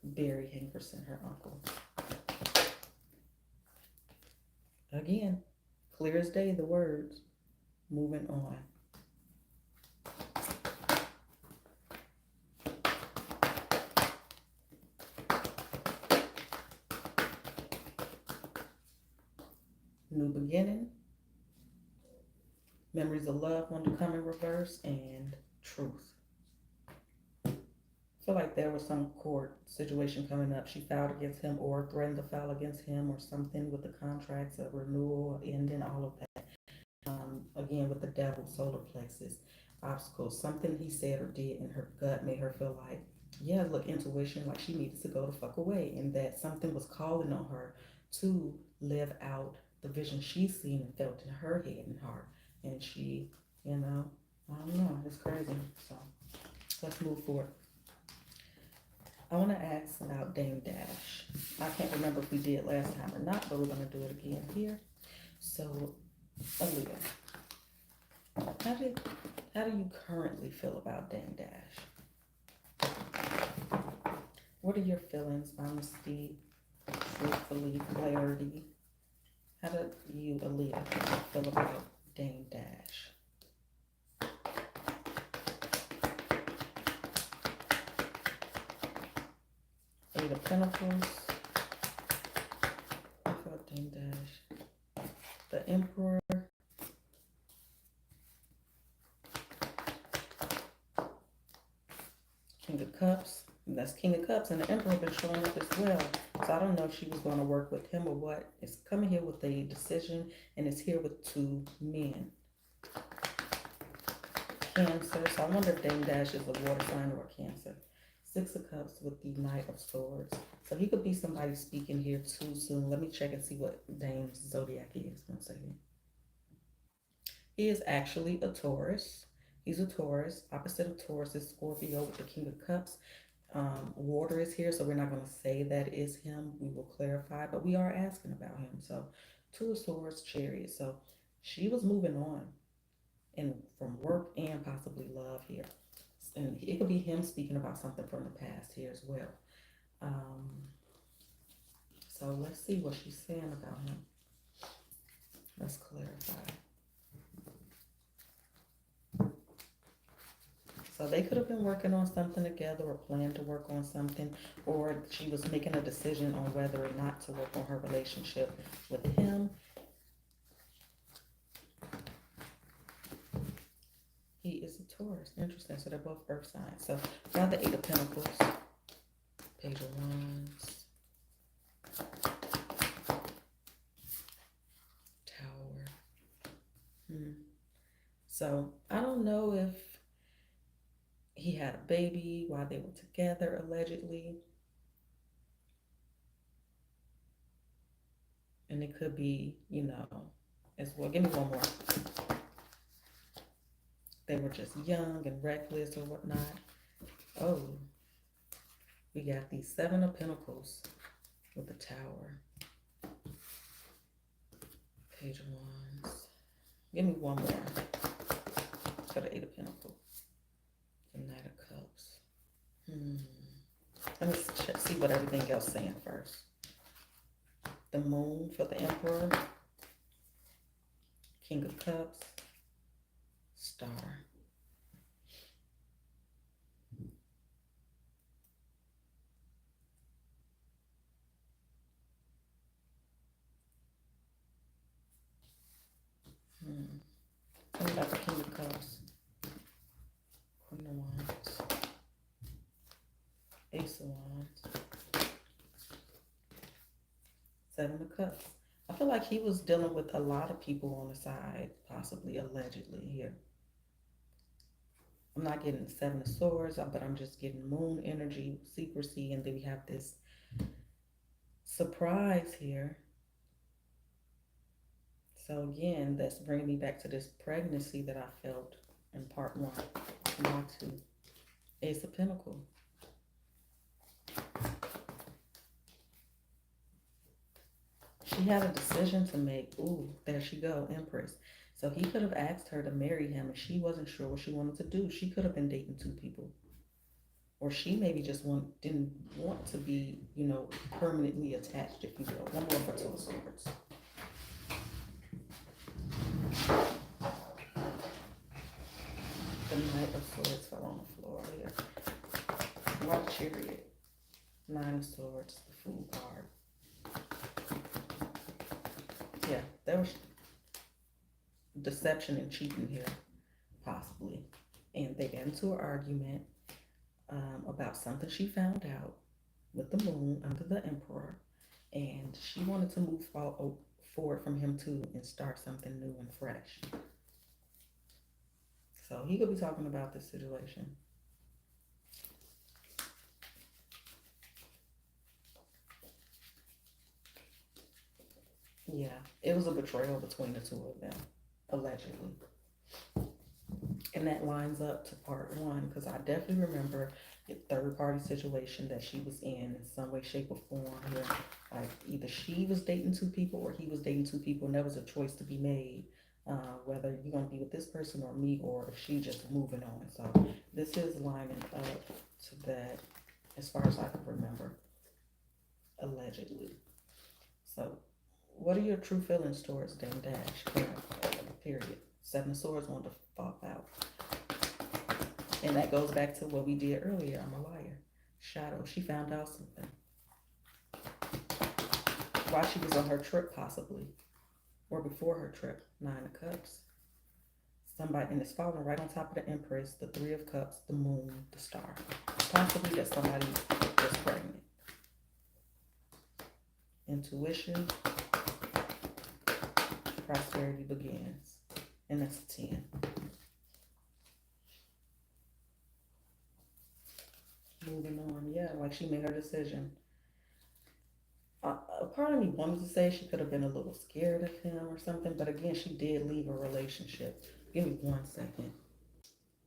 Barry Hankerson, her uncle. Again, clear as day, the words. Moving on. new beginning, memories of love want to come in reverse, and truth. I feel like there was some court situation coming up. She filed against him or threatened to file against him or something with the contracts, a renewal, ending, all of that. Again, with the devil, solar plexus, obstacles, something he said or did in her gut made her feel like, yeah, look, intuition, like she needed to go the fuck away, and that something was calling on her to live out the vision she's seen and felt in her head and heart. And she, you know, I don't know, it's crazy. So let's move forward. I want to ask about Dame Dash. I can't remember if we did last time or not, but we're going to do it again here. So, Aaliyah, how do you currently feel about Dame Dash? What are your feelings, honesty, truthfully, clarity? How do you, Aaliyah, feel about Dame Dash? Eight of Pentacles. I feel Dame Dash. The Emperor. King of Cups. And that's King of Cups, and the Emperor been showing up as well. So I don't know if she was going to work with him or what. It's coming here with a decision, and it's here with two men. Cancer. So I wonder if Dame Dash is a water sign or a Cancer. Six of Cups with the Knight of Swords. So he could be somebody speaking here too soon. Let me check and see what Dame's zodiac is. 1 second. He is actually a Taurus. He's a Taurus. Opposite of Taurus is Scorpio with the King of Cups. Water is here, so we're not going to say that is him. We will clarify, but we are asking about him. So, Two of Swords, Chariot. So, she was moving on, and from work and possibly love here. And it could be him speaking about something from the past here as well. So, let's see what she's saying about him. Let's clarify. So they could have been working on something together or planned to work on something, or she was making a decision on whether or not to work on her relationship with him. He is a Taurus. Interesting. So they're both earth signs. So now the Eight of Pentacles, Page of Wands, Tower. So I don't know if he had a baby while they were together, allegedly. And it could be, you know, as well. Give me one more. They were just young and reckless or whatnot. Oh, we got the Seven of Pentacles with the Tower. Page of Wands. Give me one more for the Eight of Pentacles. The Knight of Cups. Let me see what everything else is saying first. The Moon for the Emperor. King of Cups. Star. What about the King of Cups? Queen of Wands. Ace of Wands. Seven of Cups. I feel like he was dealing with a lot of people on the side, possibly, allegedly here. I'm not getting the Seven of Swords, but I'm just getting moon energy, secrecy, and then we have this surprise here. So again, that's bringing me back to this pregnancy that I felt in part one. Now to Ace of Pentacles. She had a decision to make. Ooh, there she go, Empress. So he could have asked her to marry him and she wasn't sure what she wanted to do. She could have been dating two people. Or she maybe just didn't want to be, you know, permanently attached, if you will. One more for Two of Swords. The Knight of Swords fell on the floor here. White Chariot. Nine of Swords, the Fool card. Yeah, there was deception and cheating here, possibly. And they got into an argument about something she found out with the moon under the emperor, and she wanted to move forward from him too and start something new and fresh. So he could be talking about this situation. Yeah, it was a betrayal between the two of them, allegedly. And that lines up to part one because I definitely remember the third party situation that she was in some way, shape, or form. Where, like, either she was dating two people or he was dating two people, and there was a choice to be made, whether you're gonna be with this person or me, or if she just moving on. So this is lining up to that, as far as I can remember, allegedly. So, what are your true feelings towards Dame Dash? Period. Seven of Swords wanted to fall out. And that goes back to what we did earlier. I'm a liar. Shadow. She found out something. While she was on her trip, possibly. Or before her trip. Nine of Cups. Somebody, and it's falling right on top of the Empress, the Three of Cups, the Moon, the Star. Possibly that somebody was pregnant. Intuition. Prosperity begins. And that's a 10. Moving on. Yeah, like she made her decision. A part of me wanted to say she could have been a little scared of him or something, but again, she did leave a relationship. Give me 1 second.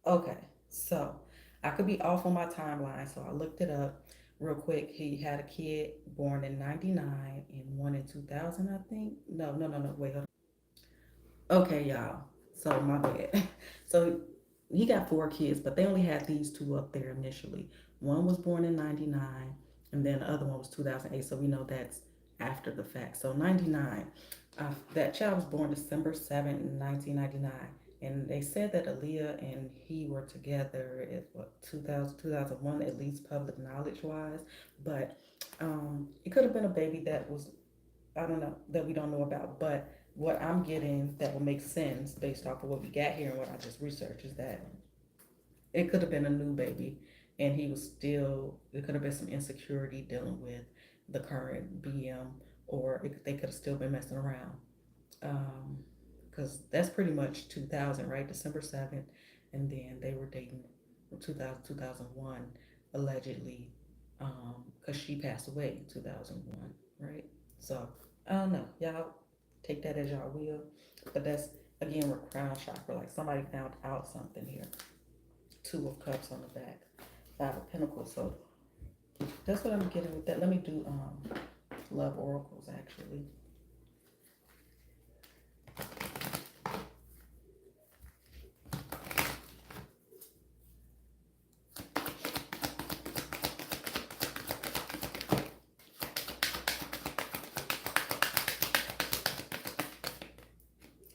Okay, so I could be off on my timeline, so I looked it up real quick. He had a kid born in 99 and one in 2000, I think. No. Wait, hold on. Okay, y'all. So my bad. So he got 4 kids, but they only had these two up there initially. One was born in 99, and then the other one was 2008. So we know that's after the fact. So 99, that child was born December 7th, 1999. And they said that Aaliyah and he were together at what, 2000, 2001, at least public knowledge wise. But it could have been a baby that was, I don't know, that we don't know about. But what I'm getting that will make sense based off of what we got here and what I just researched is that it could have been a new baby, and he was still, it could have been some insecurity dealing with the current BM, or they could have still been messing around. Because that's pretty much 2000, right? December 7th, and then they were dating from 2000, 2001, allegedly, because she passed away in 2001, right? So, I don't know. Y'all take that as y'all will, but that's, again, with crown chakra, like somebody found out something here. Two of Cups on the back, Five of Pentacles. So that's what I'm getting with that. Let me do love oracles actually.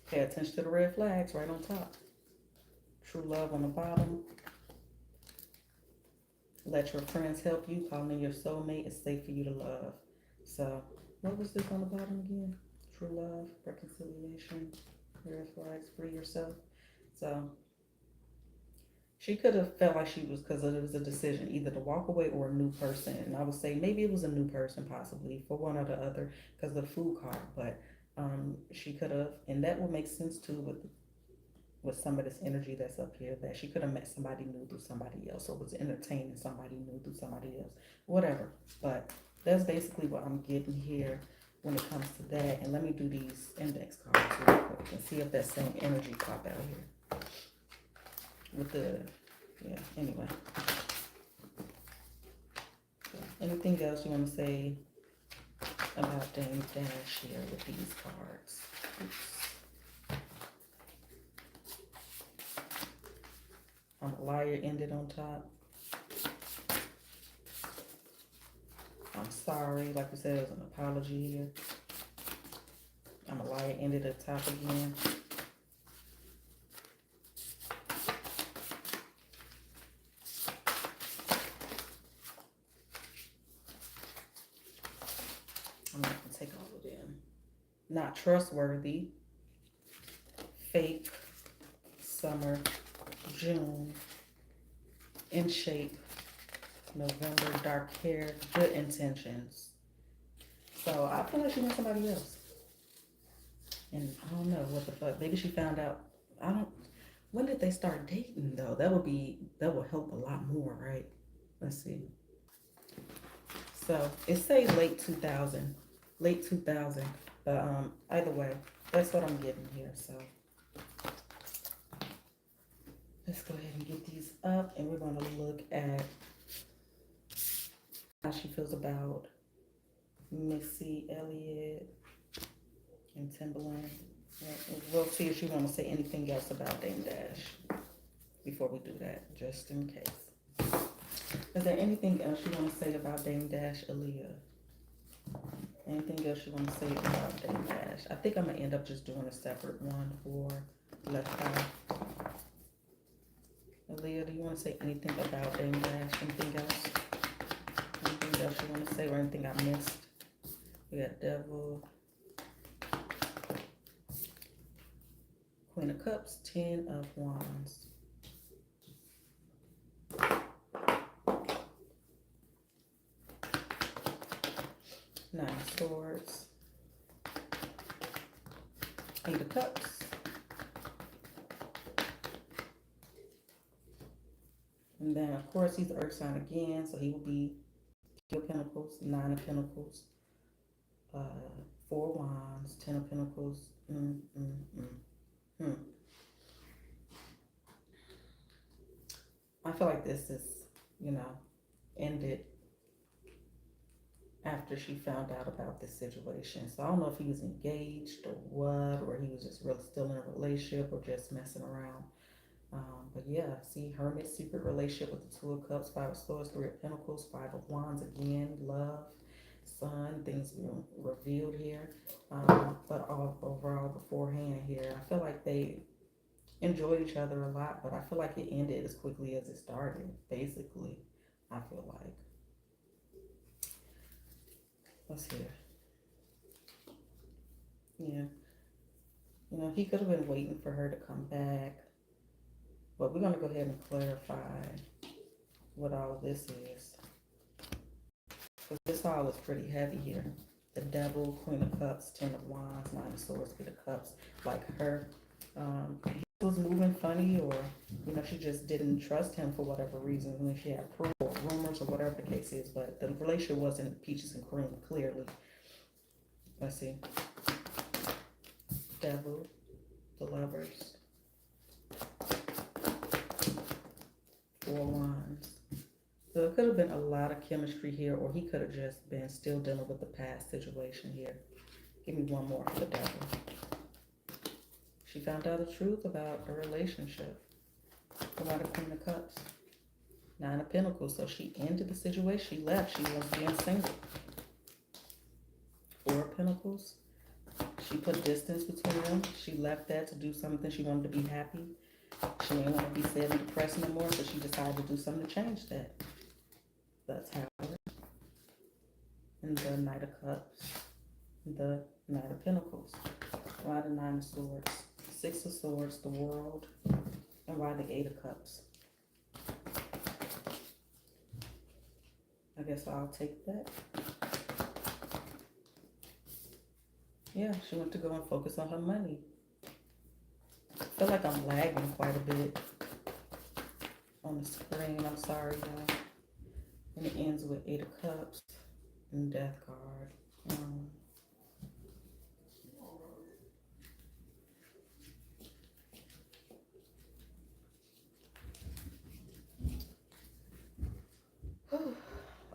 Pay attention to the red flags right on top. True love on the bottom. Let your friends help you. Calling your soulmate is safe for you to love. So, what was this on the bottom again? True love, reconciliation, red flags, free yourself. So, she could have felt like she was, because it was a decision either to walk away or a new person. And I would say maybe it was a new person, possibly for one or the other, because of the food card. But she could have, and that would make sense too with some of this energy that's up here, that she could have met somebody new through somebody else, or was entertaining somebody new through somebody else, whatever. But that's basically what I'm getting here when it comes to that. And let me do these index cards real quick and see if that same energy pop out here with the, yeah, anyway. So anything else you want to say about Dame Dash here with these cards? Oops. I'm a liar ended on top. I'm sorry, like we said, it was an apology here. I'm a liar ended at the top again. I'm not gonna take all of them. not trustworthy, fake, summer, June, in shape, November, dark hair, good intentions. So I feel like she wants somebody else. And I don't know what the fuck. Maybe she found out. I don't. When did they start dating though? That would help a lot more, right? Let's see. So it say late 2000. But either way, that's what I'm getting here. So let's go ahead and get these up, and we're gonna look at how she feels about Missy Elliott and Timberland. We'll see if she want to say anything else about Dame Dash before we do that, just in case. Is there anything else you want to say about Dame Dash, Aaliyah? Anything else you want to say about Dame Dash? I think I'm going to end up just doing a separate one for Left Eye. Aaliyah, do you want to say anything about Dame Dash? Anything else? Anything else you want to say or anything I missed? We got Devil, Queen of Cups, 10 of Wands. Nine of Swords, 8 of Cups, and then of course he's the Earth sign again, so he will be 2 of Pentacles, 9 of Pentacles, 4 Wands, 10 of Pentacles. I feel like this is, ended after she found out about this situation. So I don't know if he was engaged or what, or he was just really still in a relationship or just messing around. But yeah, see, Hermit, secret relationship with the 2 of Cups, 5 of Swords, 3 of Pentacles, 5 of Wands again, love, sun, things being revealed here. But overall beforehand here, I feel like they enjoyed each other a lot, but I feel like it ended as quickly as it started, basically. I feel like. Let's hear. Yeah. He could have been waiting for her to come back. But we're going to go ahead and clarify what all of this is. Because this all is pretty heavy here. The Devil, Queen of Cups, 10 of Wands, 9 of Swords, 8 of Cups. Like her, he was moving funny, or, she just didn't trust him for whatever reason. When she had proof or rumors or whatever the case is. But the relationship wasn't peaches and cream, clearly. Let's see. Devil, the Lovers, 4 Wands. So it could have been a lot of chemistry here, or he could have just been still dealing with the past situation here. Give me one more for the Devil. She found out the truth about a relationship. About the Queen of Cups. 9 of Pentacles. So she ended the situation. She left. She was being single. 4 of Pentacles. She put distance between them. She left that to do something. She wanted to be happy. She didn't want to be sad and depressed no more, so she decided to do something to change that. That's how it is. And the Knight of Cups. The Knight of Pentacles. Why the 9 of Swords? 6 of Swords, the World. And why the 8 of Cups? I guess I'll take that. Yeah, she went to go and focus on her money. I feel like I'm lagging quite a bit on the screen. I'm sorry, y'all. And it ends with 8 of Cups and Death card.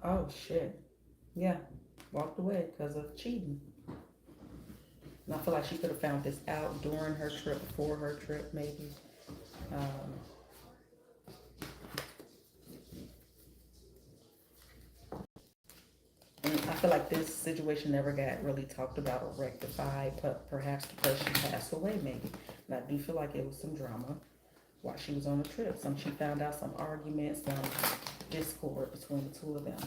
Oh, shit. Yeah, walked away because of cheating. And I feel like she could have found this out during her trip, before her trip, maybe. And I feel like this situation never got really talked about or rectified, but perhaps because she passed away, maybe. And I do feel like it was some drama while she was on the trip. She found out some arguments, some discord between the 2 of them.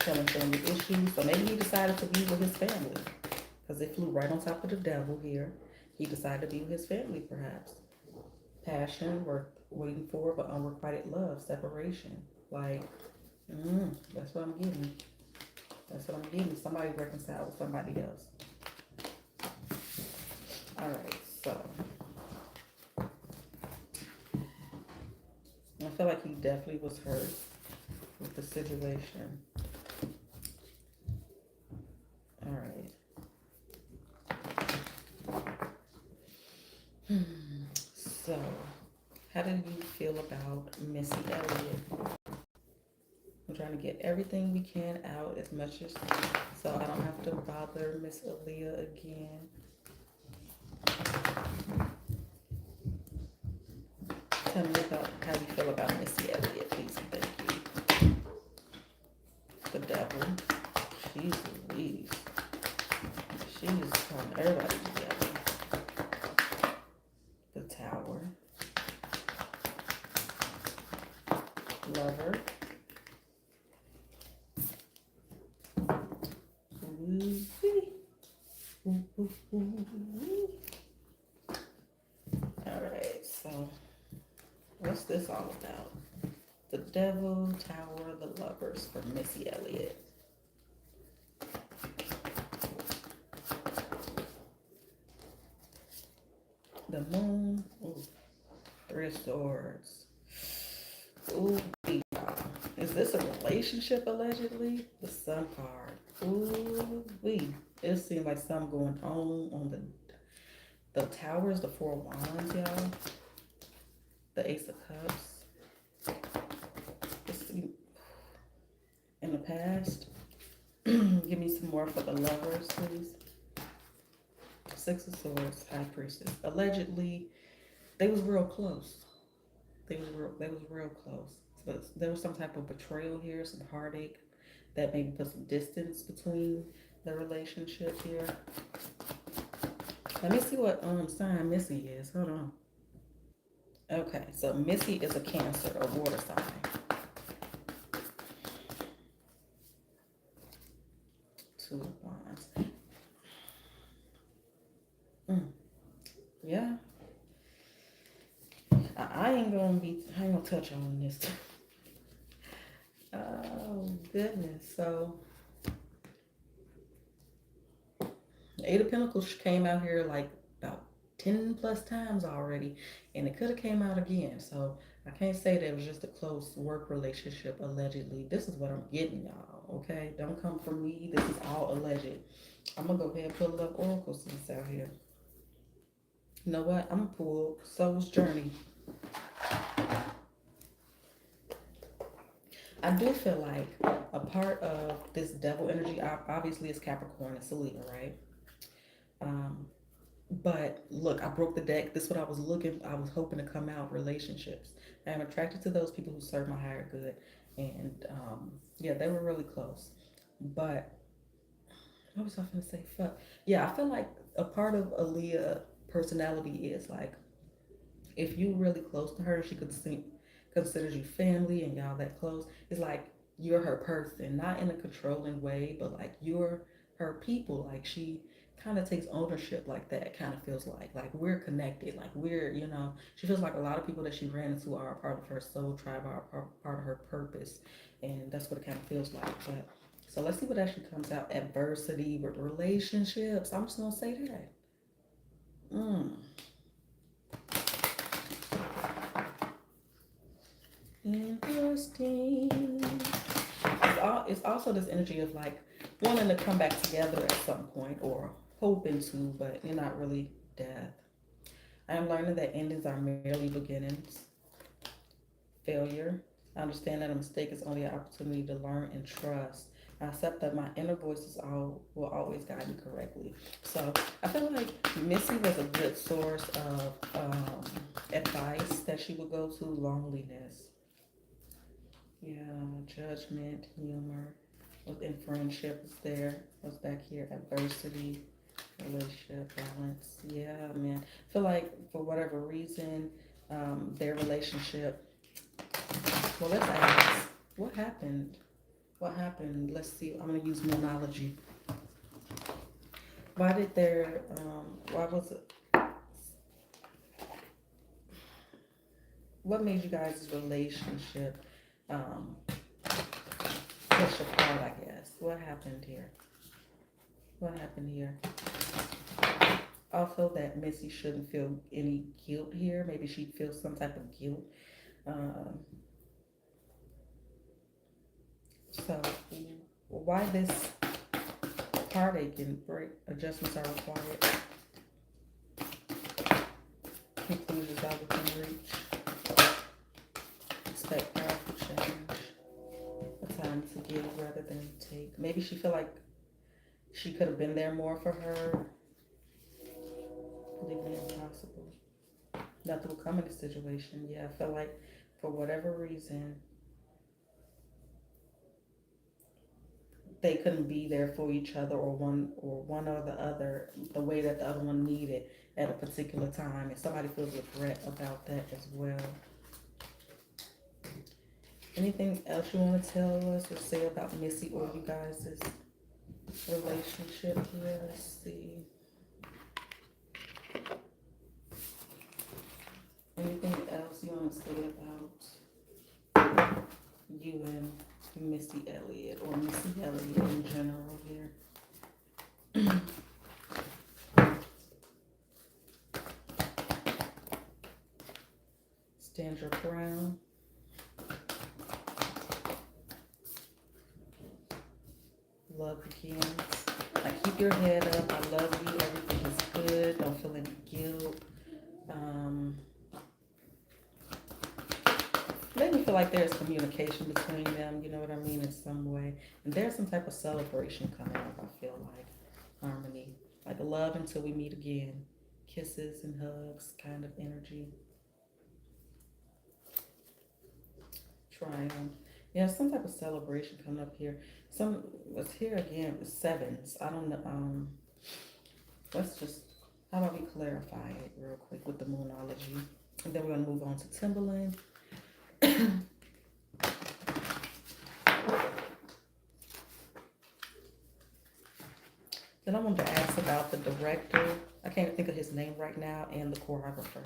telling family issues. So maybe he decided to be with his family because it flew right on top of the devil here. He decided to be with his family, perhaps. Passion, worth waiting for, but unrequited love, separation. Like, that's what I'm getting. That's what I'm getting. Somebody reconciled with somebody else. All right, so I feel like he definitely was hurt with the situation. All right. So, how do you feel about Missy Elliott? I'm trying to get everything we can out as much as so I don't have to bother Miss Aaliyah again. Tell me about how you feel about Missy Elliott, please and thank you. The devil. She's Louise. She's calling everybody together. The tower. Lover. Alright, so what's this all about? The devil, tower, the lovers for Missy Elliott. The moon. Ooh, three of swords. Ooh, is this a relationship allegedly? The sun card. Ooh, it seems like something going on the towers, the four wands, y'all. The ace of cups. In the past. Give me some more for the lovers, please. Six of swords, high priestess. Allegedly, they was real close. They was real close. So there was some type of betrayal here, some heartache that maybe put some distance between the relationship here. Let me see what sign Missy is. Hold on. Okay, so Missy is a Cancer, a water sign. Two of Wands. Yeah. I ain't gonna touch on this. Oh goodness. So Eight of Pentacles came out here like about 10 plus times already, and it could have came out again. So I can't say that it was just a close work relationship allegedly. This is what I'm getting, y'all. Okay, don't come from me. This is all alleged. I'm gonna go ahead and pull up Oracle since out here. You know what? I'm gonna pull Soul's Journey. I do feel like a part of this devil energy obviously is Capricorn and Selena, right? But look, I broke the deck. This is what I was hoping to come out relationships. I am attracted to those people who serve my higher good. And yeah, they were really close. But what was I going to say? Fuck. Yeah, I feel like a part of Aaliyah personality is like, if you really close to her, she considers you family and y'all that close. It's like you're her person, not in a controlling way, but like you're her people. Like she kind of takes ownership like that. Kind of feels like we're connected. Like she feels like a lot of people that she ran into are a part of her soul tribe, are part of her purpose, and that's what it kind of feels like. But so let's see what actually comes out. Adversity with relationships. I'm just gonna say that. Interesting. It's also this energy of like wanting to come back together at some point or hoping to, but you're not really death. I am learning that endings are merely beginnings. Failure. I understand that a mistake is only an opportunity to learn and trust. I accept that my inner voices will always guide me correctly. So I feel like Missy was a good source of advice that she would go to. Loneliness. Yeah, judgment, humor, within friendship is there. What's back here? Adversity, relationship, balance. Yeah, man. I feel like for whatever reason, their relationship. Well, let's ask, what happened? What happened? Let's see. I'm gonna use monology. Why did there? Why was it? What made you guys' relationship um, push apart? I guess. What happened here? What happened here? I feel that Missy shouldn't feel any guilt here. Maybe she'd feel some type of guilt. Um, so why this heartache and break adjustments are required? Conclusions are within reach. Expect powerful change. A time to give rather than take. Maybe she feel like she could have been there more for her. Completely impossible. Nothing will come in this situation. Yeah, I feel like for whatever reason they couldn't be there for each other, or one or the other, the way that the other one needed at a particular time, and somebody feels regret about that as well. Anything else you want to tell us or say about Missy or you guys' relationship here? Let's see. Anything else you want to say about you and Missy Elliott, or Missy Elliott in general here? Stand your ground. Love begins. Like, keep your head up. I love you. Everything is good. Don't feel any guilt. Made me feel like there's communication between them, you know what I mean, in some way. And there's some type of celebration coming up, I feel like. Harmony. Like love until we meet again. Kisses and hugs kind of energy. Triumph. Yeah, some type of celebration coming up here. Some was here again with sevens. I don't know. Let's just, how about we clarify it real quick with the moonology, and then we're gonna move on to Timberland. Then I wanted to ask about the director. I can't think of his name right now, and the choreographer.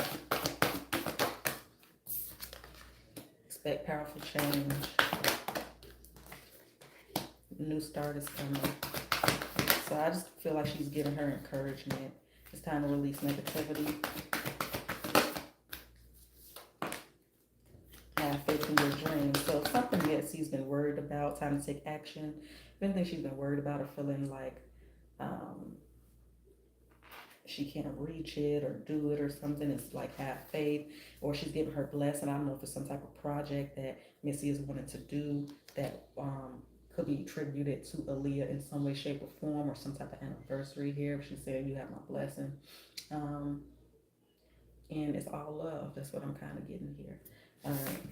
Expect powerful change. New start is coming. So I just feel like she's giving her encouragement. It's time to release negativity. Have faith in your dreams. So something that she's been worried about, time to take action. If anything she's been worried about, or feeling like she can't reach it or do it or something, it's like have faith, or she's giving her blessing. I don't know if it's some type of project that Missy is wanting to do that could be attributed to Aaliyah in some way, shape, or form, or some type of anniversary here. She's saying, you have my blessing. And it's all love. That's what I'm kind of getting here. All right.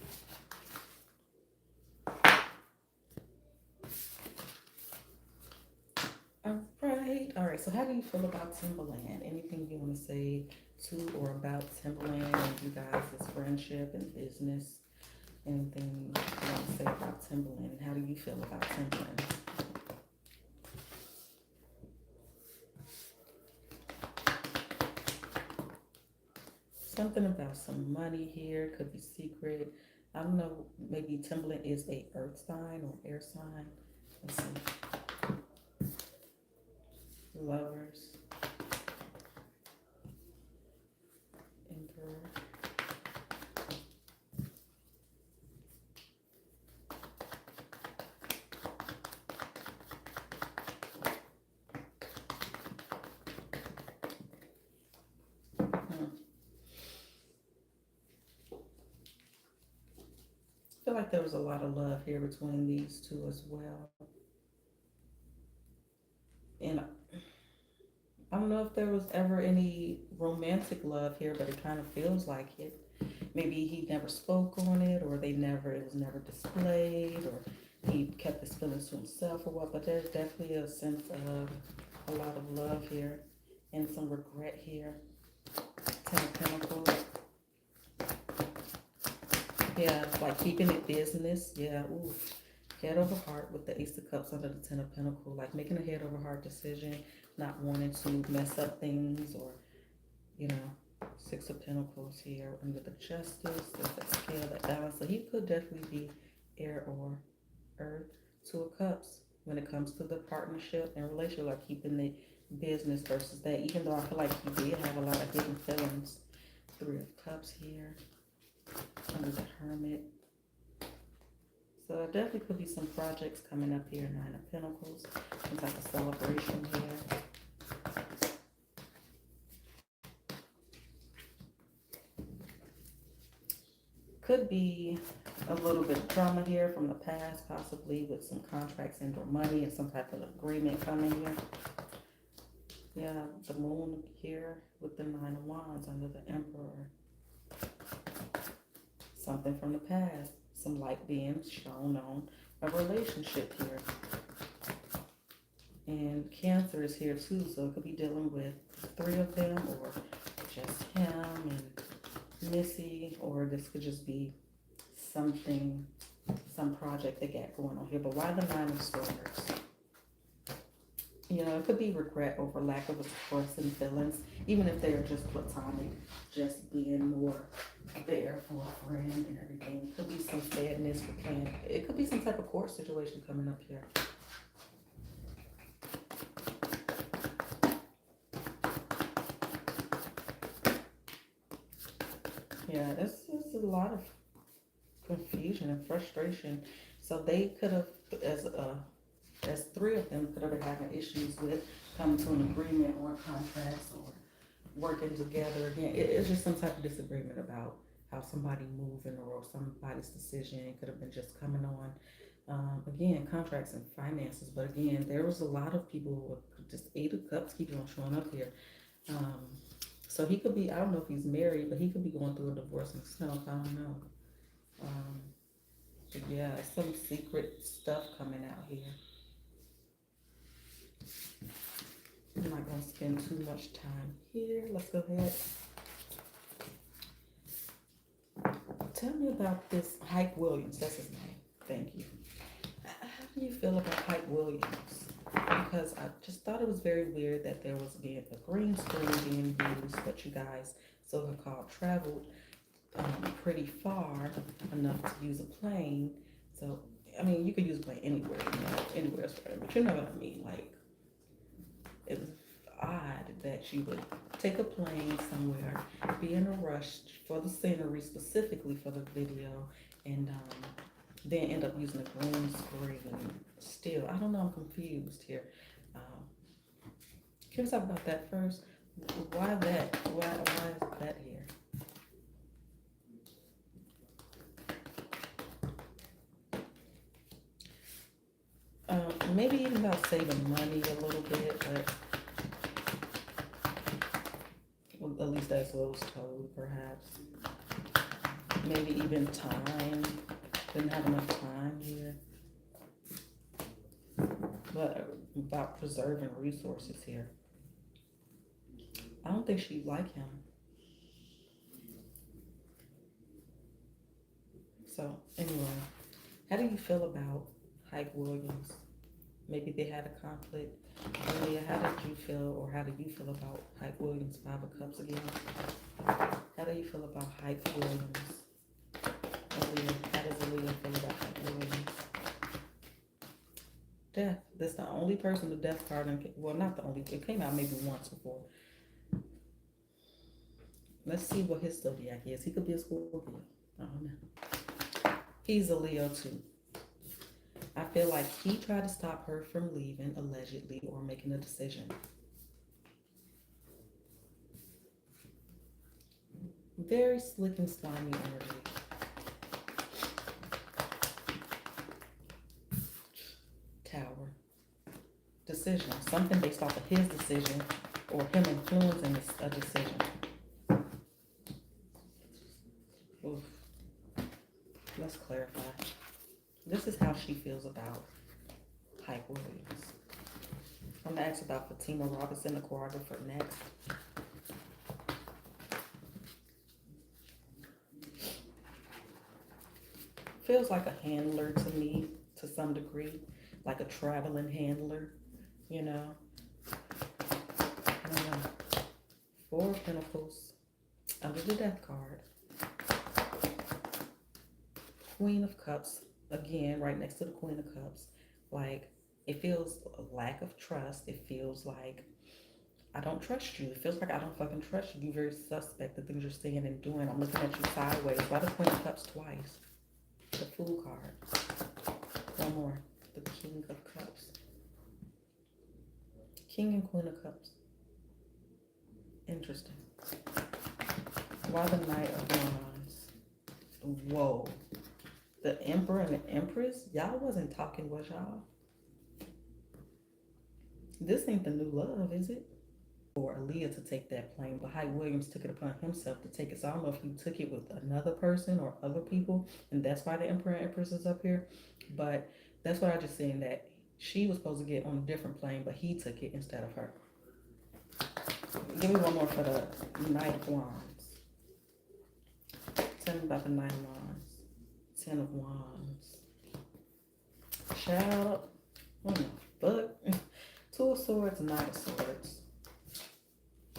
All right. So how do you feel about Timberland? Anything you want to say to or about Timberland and you guys' friendship and business? Anything you want to say about Timberland, and how do you feel about Timberland? Something about some money here, could be secret. I don't know, maybe Timberland is a earth sign or air sign. Let's see. Lovers. Emperor. I feel like there was a lot of love here between these two as well. And I don't know if there was ever any romantic love here, but it kind of feels like it. Maybe he never spoke on it, or it was never displayed, or he kept his feelings to himself or what, but there's definitely a sense of a lot of love here and some regret here. Ten of Pentacles. Yeah, it's like keeping it business. Yeah, ooh. Head over heart with the Ace of Cups under the Ten of Pentacles, like making a head over heart decision, not wanting to mess up things, or, you know, Six of Pentacles here under the Justice, there's that scale, that balance. So he could definitely be air or earth. Two of Cups when it comes to the partnership and relationship, like keeping the business versus that, even though I feel like he did have a lot of hidden feelings. Three of Cups here under the Hermit. So there definitely could be some projects coming up here. Nine of Pentacles, some type of celebration here. Could be a little bit of drama here from the past, possibly with some contracts and or money and some type of agreement coming here. Yeah, the Moon here with the Nine of Wands under the Emperor. Something from the past, some light being shown on a relationship here. And Cancer is here too, so it could be dealing with three of them, or just him and Missy, or this could just be something, some project they got going on here. But why the Nine of Swords? You know, it could be regret over lack of expressing feelings, even if they're just platonic, just being more there for a friend and everything. It could be some sadness for playing. It could be some type of court situation coming up here. Yeah, it's a lot of confusion and frustration. So they could have, as three of them could have been having issues with coming to an agreement or contracts or working together. Again, it's just some type of disagreement about how somebody moving or somebody's decision. It could have been just coming on. Again, contracts and finances. But again, there was a lot of people with just Eight of Cups keep on showing up here. So he could be, I don't know if he's married, but he could be going through a divorce himself. I don't know. But yeah, some secret stuff coming out here. I'm not going to spend too much time here. Let's go ahead. Tell me about this Hype Williams. That's his name. Thank you. How do you feel about Hype Williams? Because I just thought it was very weird that there was being a green screen being used, but you guys, so-called, traveled pretty far enough to use a plane. So, I mean, you could use a plane anywhere, you know, anywhere, but you know what I mean. Like, it was odd that you would take a plane somewhere, be in a rush for the scenery, specifically for the video, and then end up using a green screen. Still, I don't know, I'm confused here. Can we talk about that first? Why that? Why is that here? Maybe even about saving money a little bit, but well, at least that's what I was told, perhaps. Maybe even time. Didn't have enough time here. But about preserving resources here. I don't think she'd like him. So, anyway, how do you feel about Hype Williams? Maybe they had a conflict. Aaliyah, how did you feel, or how do you feel about Hype Williams? Five of Cups again. How do you feel about Hype Williams? Aaliyah, how does Aaliyah feel about Hype Williams? Death. That's the only person the death card, well, not the only, it came out maybe once before. Let's see what his zodiac is. He could be a Scorpio. I don't know. He's a Leo too. I feel like he tried to stop her from leaving, allegedly, or making a decision. Very slick and slimy energy. Tower. Decision. Something based off of his decision or him influencing a decision. Oof. Let's clarify. This is how she feels about Hype Williams. I'm going to ask about Fatima Robinson, the choreographer, next. Feels like a handler to me. to some degree, like a traveling handler, you know. I don't know. Four of Pentacles under the Death card. Queen of Cups, again, right next to the Queen of Cups. Like, it feels a lack of trust. It feels like I don't trust you. It feels like I don't fucking trust you. You're very suspect, the things you're saying and doing. I'm looking at you sideways. Why the Queen of Cups twice? The Fool card. One more. The King of Cups. King and Queen of Cups. Interesting. Why the Knight of Wands? Whoa. The Emperor and the Empress? Y'all wasn't talking, was y'all? This ain't the new love, is it? For Aaliyah to take that plane, but Hype Williams took it upon himself to take it. So I don't know if he took it with another person or other people, and that's why the Emperor and Empress is up here. But that's what I just seen, that she was supposed to get on a different plane, but he took it instead of her. Give me one more for the Knight of Wands. Tell me about the Knight of Wands. Ten of Wands. Child. What the fuck? Two of Swords, Knight of Swords.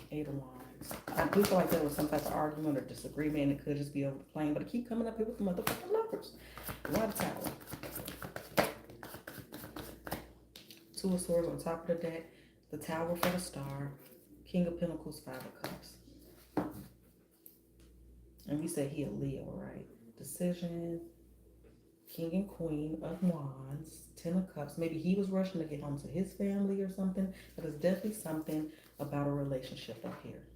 Eight of Wands. I do feel like there was some type of argument or disagreement, and it could just be over the plane, but it keep coming up here with the motherfucking lovers. Why the Tower? Two of Swords on top of the deck. The Tower for the Star. King of Pentacles, Five of Cups. And we said he a Leo, right? Decision. King and Queen of Wands. Ten of Cups. Maybe he was rushing to get home to his family or something. But there's definitely something about a relationship up here.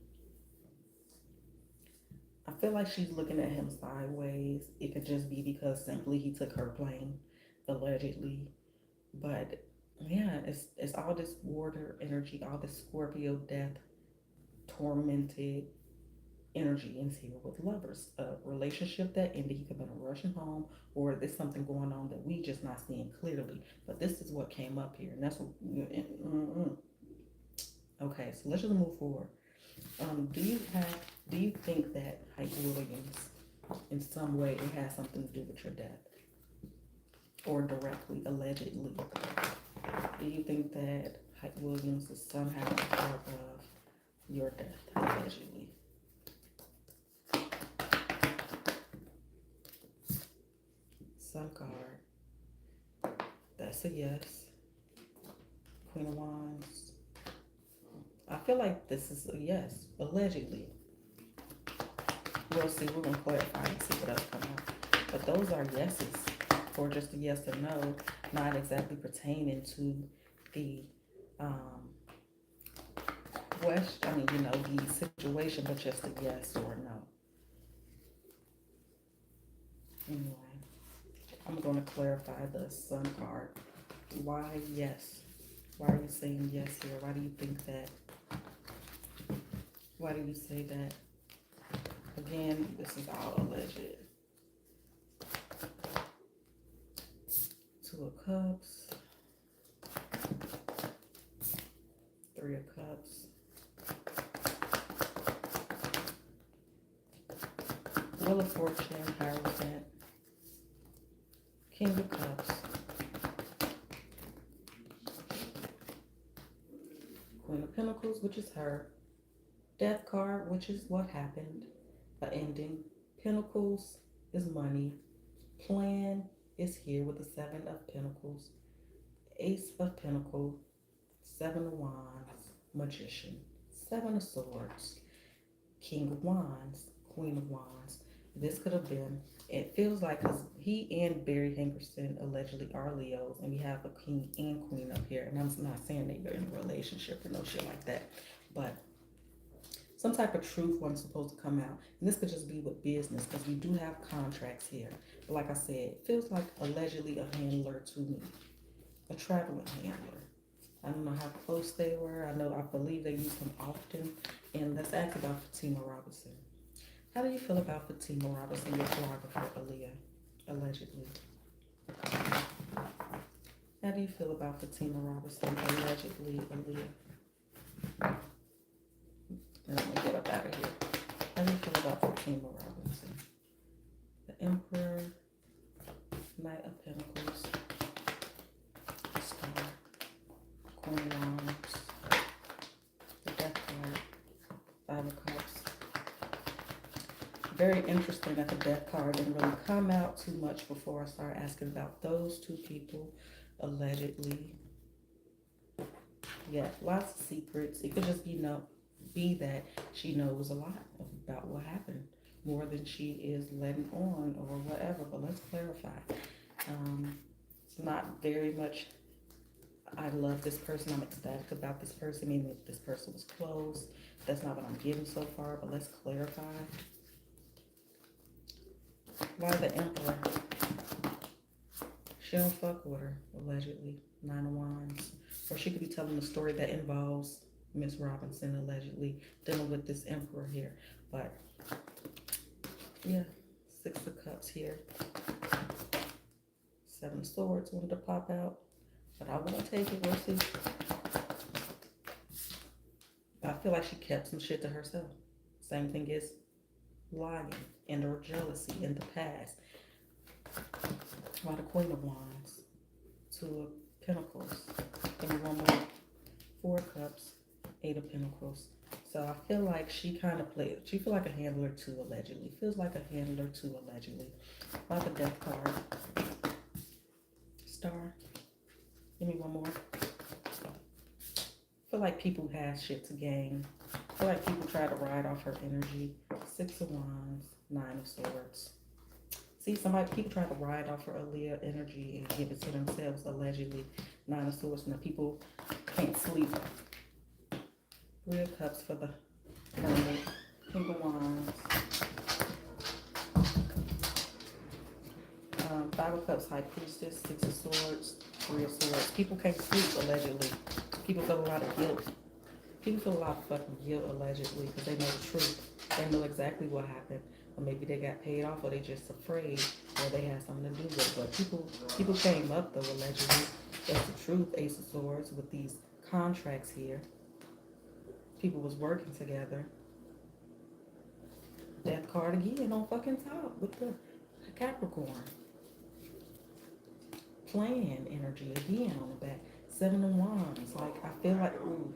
I feel like she's looking at him sideways. It could just be because simply he took her plane, allegedly. But yeah, it's all this water energy, all this Scorpio death, tormented energy in here with lovers. A relationship that ended, he could have been rushing home, or there's something going on that we just not seeing clearly. But this is what came up here, and that's what. Okay, so let's just move forward. Do you think that Hype Williams, in some way, it has something to do with your death, or directly, allegedly? Do you think that Hype Williams is somehow a part of your death, allegedly? Sun card. That's a yes. Queen of Wands. I feel like this is a yes, allegedly. We'll see. We're going to clarify and see what else comes out. But those are yeses, or just a yes or no, not exactly pertaining to the question, the situation, but just a yes or no. Anyway, I'm going to clarify the Sun card. Why yes? Why are you saying yes here? Why do you think that? Why do you say that? Again, this is all alleged. Two of Cups. Three of Cups. Wheel of Fortune, Hierophant. King of Cups. Queen of Pentacles, which is her. Death card, which is what happened. An ending. Pentacles is money. Plan is here with the Seven of Pentacles. Ace of Pentacles. Seven of Wands. Magician. Seven of Swords. King of Wands. Queen of Wands. This could have been, it feels like, because he and Barry Hankerson allegedly are Leos, and we have a king and queen up here. And I'm not saying that they're in a relationship or no shit like that, but some type of truth wasn't supposed to come out. And this could just be with business, because we do have contracts here. But like I said, it feels like allegedly a handler to me. A traveling handler. I don't know how close they were. I believe they use them often. And let's ask about Fatima Robinson. How do you feel about Fatima Robinson, your choreographer, Aaliyah, allegedly? How do you feel about Fatima Robinson, allegedly, Aaliyah? Let me get up out of here. How do you feel about Fatima Robinson? The Emperor, Knight of Pentacles, Very interesting that the death card didn't really come out too much before I started asking about those two people, allegedly. Yeah, lots of secrets. It could just be that she knows a lot about what happened, more than she is letting on or whatever. But let's clarify. It's not very much. I love this person. I'm ecstatic about this person. Meaning that this person was close. That's not what I'm getting so far. But let's clarify. Why the Emperor? She don't fuck with her, allegedly. 9 of Wands. Or she could be telling a story that involves Miss Robinson, allegedly, dealing with this Emperor here. But, yeah, 6 of Cups here. 7 of Swords wanted to pop out. But I won't take it. We'll see. I feel like she kept some shit to herself. Same thing as lying and or jealousy in the past. Why the Queen of Wands? 2 of Pentacles. Give me one more. 4 of Cups. 8 of Pentacles. So I feel like she kind of played. She feel like a handler too, allegedly. Feels like a handler too, allegedly. Why the Death card? Star. Give me one more. I feel like people have shit to gain. I feel like people try to ride off her energy. 6 of Wands. 9 of Swords. See, people try to ride off her Aaliyah energy and give it to themselves, allegedly. 9 of Swords. Now people can't sleep. 3 of Cups for the Hermit. King of Wands. 5 of Cups, High Priestess. 6 of Swords. 3 of Swords. People can't sleep, allegedly. People feel a lot of guilt. People feel a lot of fucking guilt, allegedly, because they know the truth. They know exactly what happened. Or maybe they got paid off, or they just afraid, or they had something to do with it. But people came up, though, allegedly. That's the truth, Ace of Swords, with these contracts here. People was working together. Death card again on fucking top with the Capricorn. Plan energy again on the back. 7 of Wands. Like, I feel like, ooh,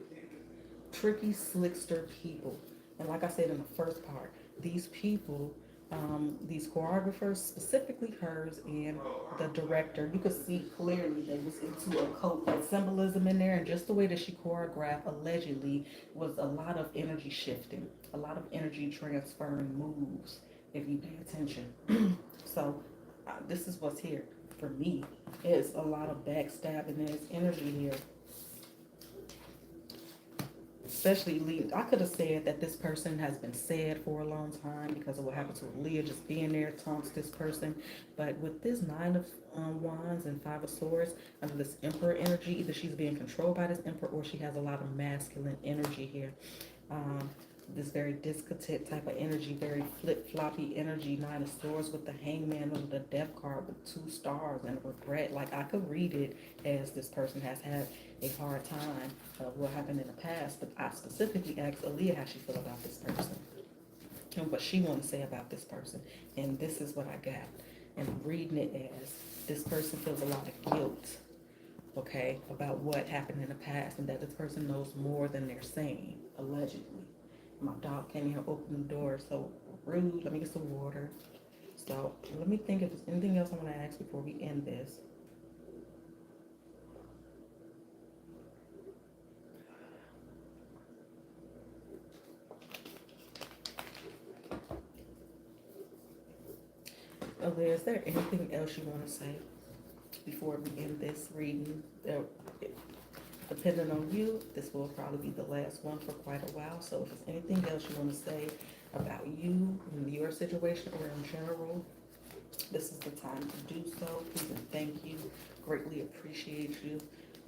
tricky, slickster people. And like I said in the first part, these people, these choreographers, specifically hers and the director, you could see clearly they was into occult symbolism in there, and just the way that she choreographed allegedly was a lot of energy shifting, a lot of energy transferring moves, if you pay attention. So this is what's here for me. Is a lot of backstabbing. There's energy here. Especially leading, I could have said that this person has been sad for a long time because of what happened to Aaliyah just being there taunts this person. But with this 9 of Wands and 5 of Swords under this Emperor energy, either she's being controlled by this Emperor or she has a lot of masculine energy here. This very discontent type of energy, very flip-floppy energy. 9 of Swords with the Hangman or the Death card with 2 stars and regret. Like, I could read it as this person has had a hard time of what happened in the past, but I specifically asked Aaliyah how she feel about this person and what she want to say about this person, and this is what I got. And I'm reading it as this person feels a lot of guilt, okay, about what happened in the past, and that this person knows more than they're saying, allegedly. My dog came in here, opened the door, so rude. Let me get some water. So let me think if there's anything else I want to ask before we end this. Aaliyah, is there anything else you want to say before we end this reading? Depending on you, this will probably be the last one for quite a while. So if there's anything else you want to say about you and your situation or in general, this is the time to do so. Please and thank you. Greatly appreciate you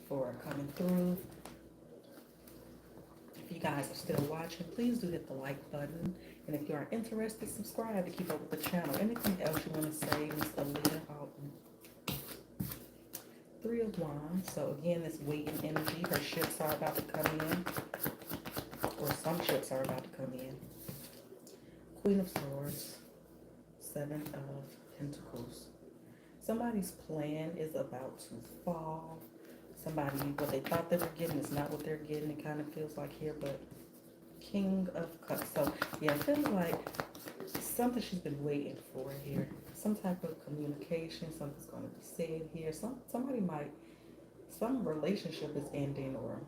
for coming through. If you guys are still watching, please do hit the like button. And if you are interested, subscribe to keep up with the channel. Anything else you want to say, Miss Aaliyah? 3 of Wands. So again, this waiting energy. Her ships are about to come in. Or some ships are about to come in. Queen of Swords. 7 of Pentacles. Somebody's plan is about to fall. Somebody, what they thought they were getting is not what they're getting. It kind of feels like here, but King of Cups. So yeah, it feels like something she's been waiting for here. Some type of communication, something's going to be said here. Somebody might, some relationship is ending, or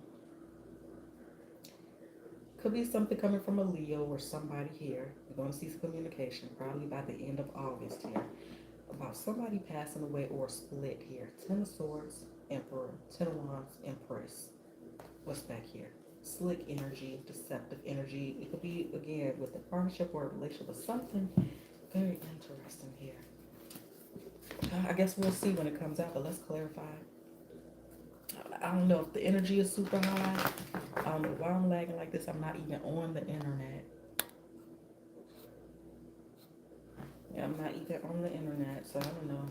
could be something coming from a Leo or somebody here. You're going to see some communication probably by the end of August here about somebody passing away or a split here. Ten of Swords, Emperor. Ten of Wands, Empress. What's back here? Slick energy, deceptive energy. It could be, again, with a partnership or a relationship, but something very interesting here. I guess we'll see when it comes out, but let's clarify. I don't know if the energy is super high. I don't know why I'm lagging like this. I'm not even on the internet. Yeah, I'm not even on the internet, so I don't know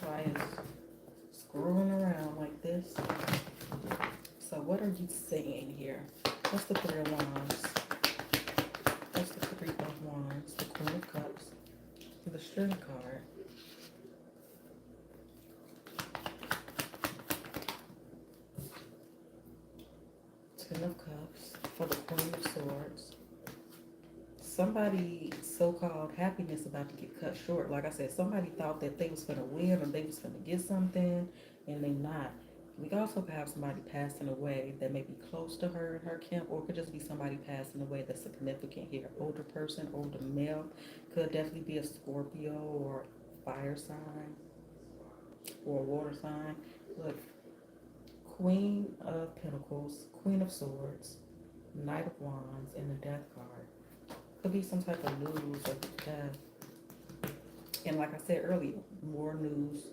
why it's screwing around like this. So what are you saying here? What's the Three of Wands? What's the Three of Wands? The Queen of Cups. The Strength card. Ten of Cups for the Queen of Swords. Somebody so-called happiness about to get cut short. Like I said, somebody thought that they was gonna win or they was gonna get something, and they not. We also have somebody passing away that may be close to her in her camp, or it could just be somebody passing away that's significant here. Older person, older male, could definitely be a Scorpio or fire sign or a water sign. Look, Queen of Pentacles, Queen of Swords, Knight of Wands, and the Death card. Could be some type of news of death. And like I said earlier, more news,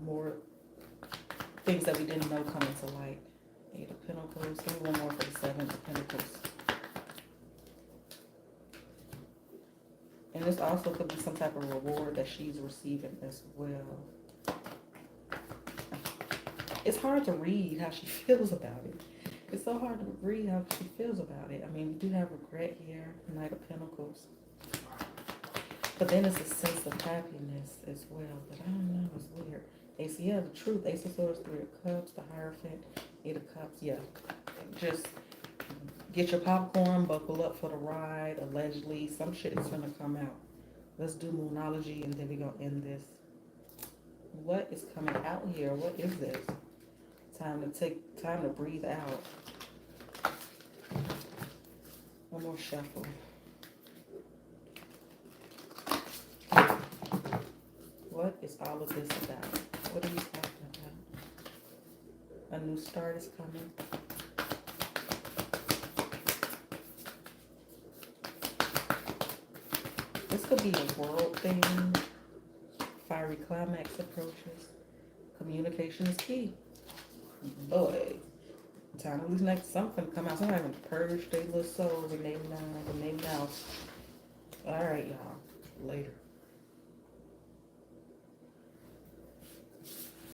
more things that we didn't know coming to light. Eight of Pentacles. Give me one more for the Seven of Pentacles. And this also could be some type of reward that she's receiving as well. It's hard to read how she feels about it. It's so hard to read how she feels about it. I mean, we do have regret here, Knight of Pentacles. But then it's a sense of happiness as well. But I don't know, it's weird. Ace, yeah, the truth. Ace of Swords, Three of Cups, the Hierophant, Eight of Cups. Yeah, just get your popcorn, buckle up for the ride. Allegedly, some shit is gonna come out. Let's do Moonology, and then we're gonna end this. What is coming out here? What is this? Time to breathe out. One more shuffle. What is all of this about? What are you talking about? A new start is coming. This could be a world thing. Fiery climax approaches. Communication is key. Boy, time to lose next. Something come out. Somebody gonna purge their little souls and their mind and their mouth. All right, y'all. Later.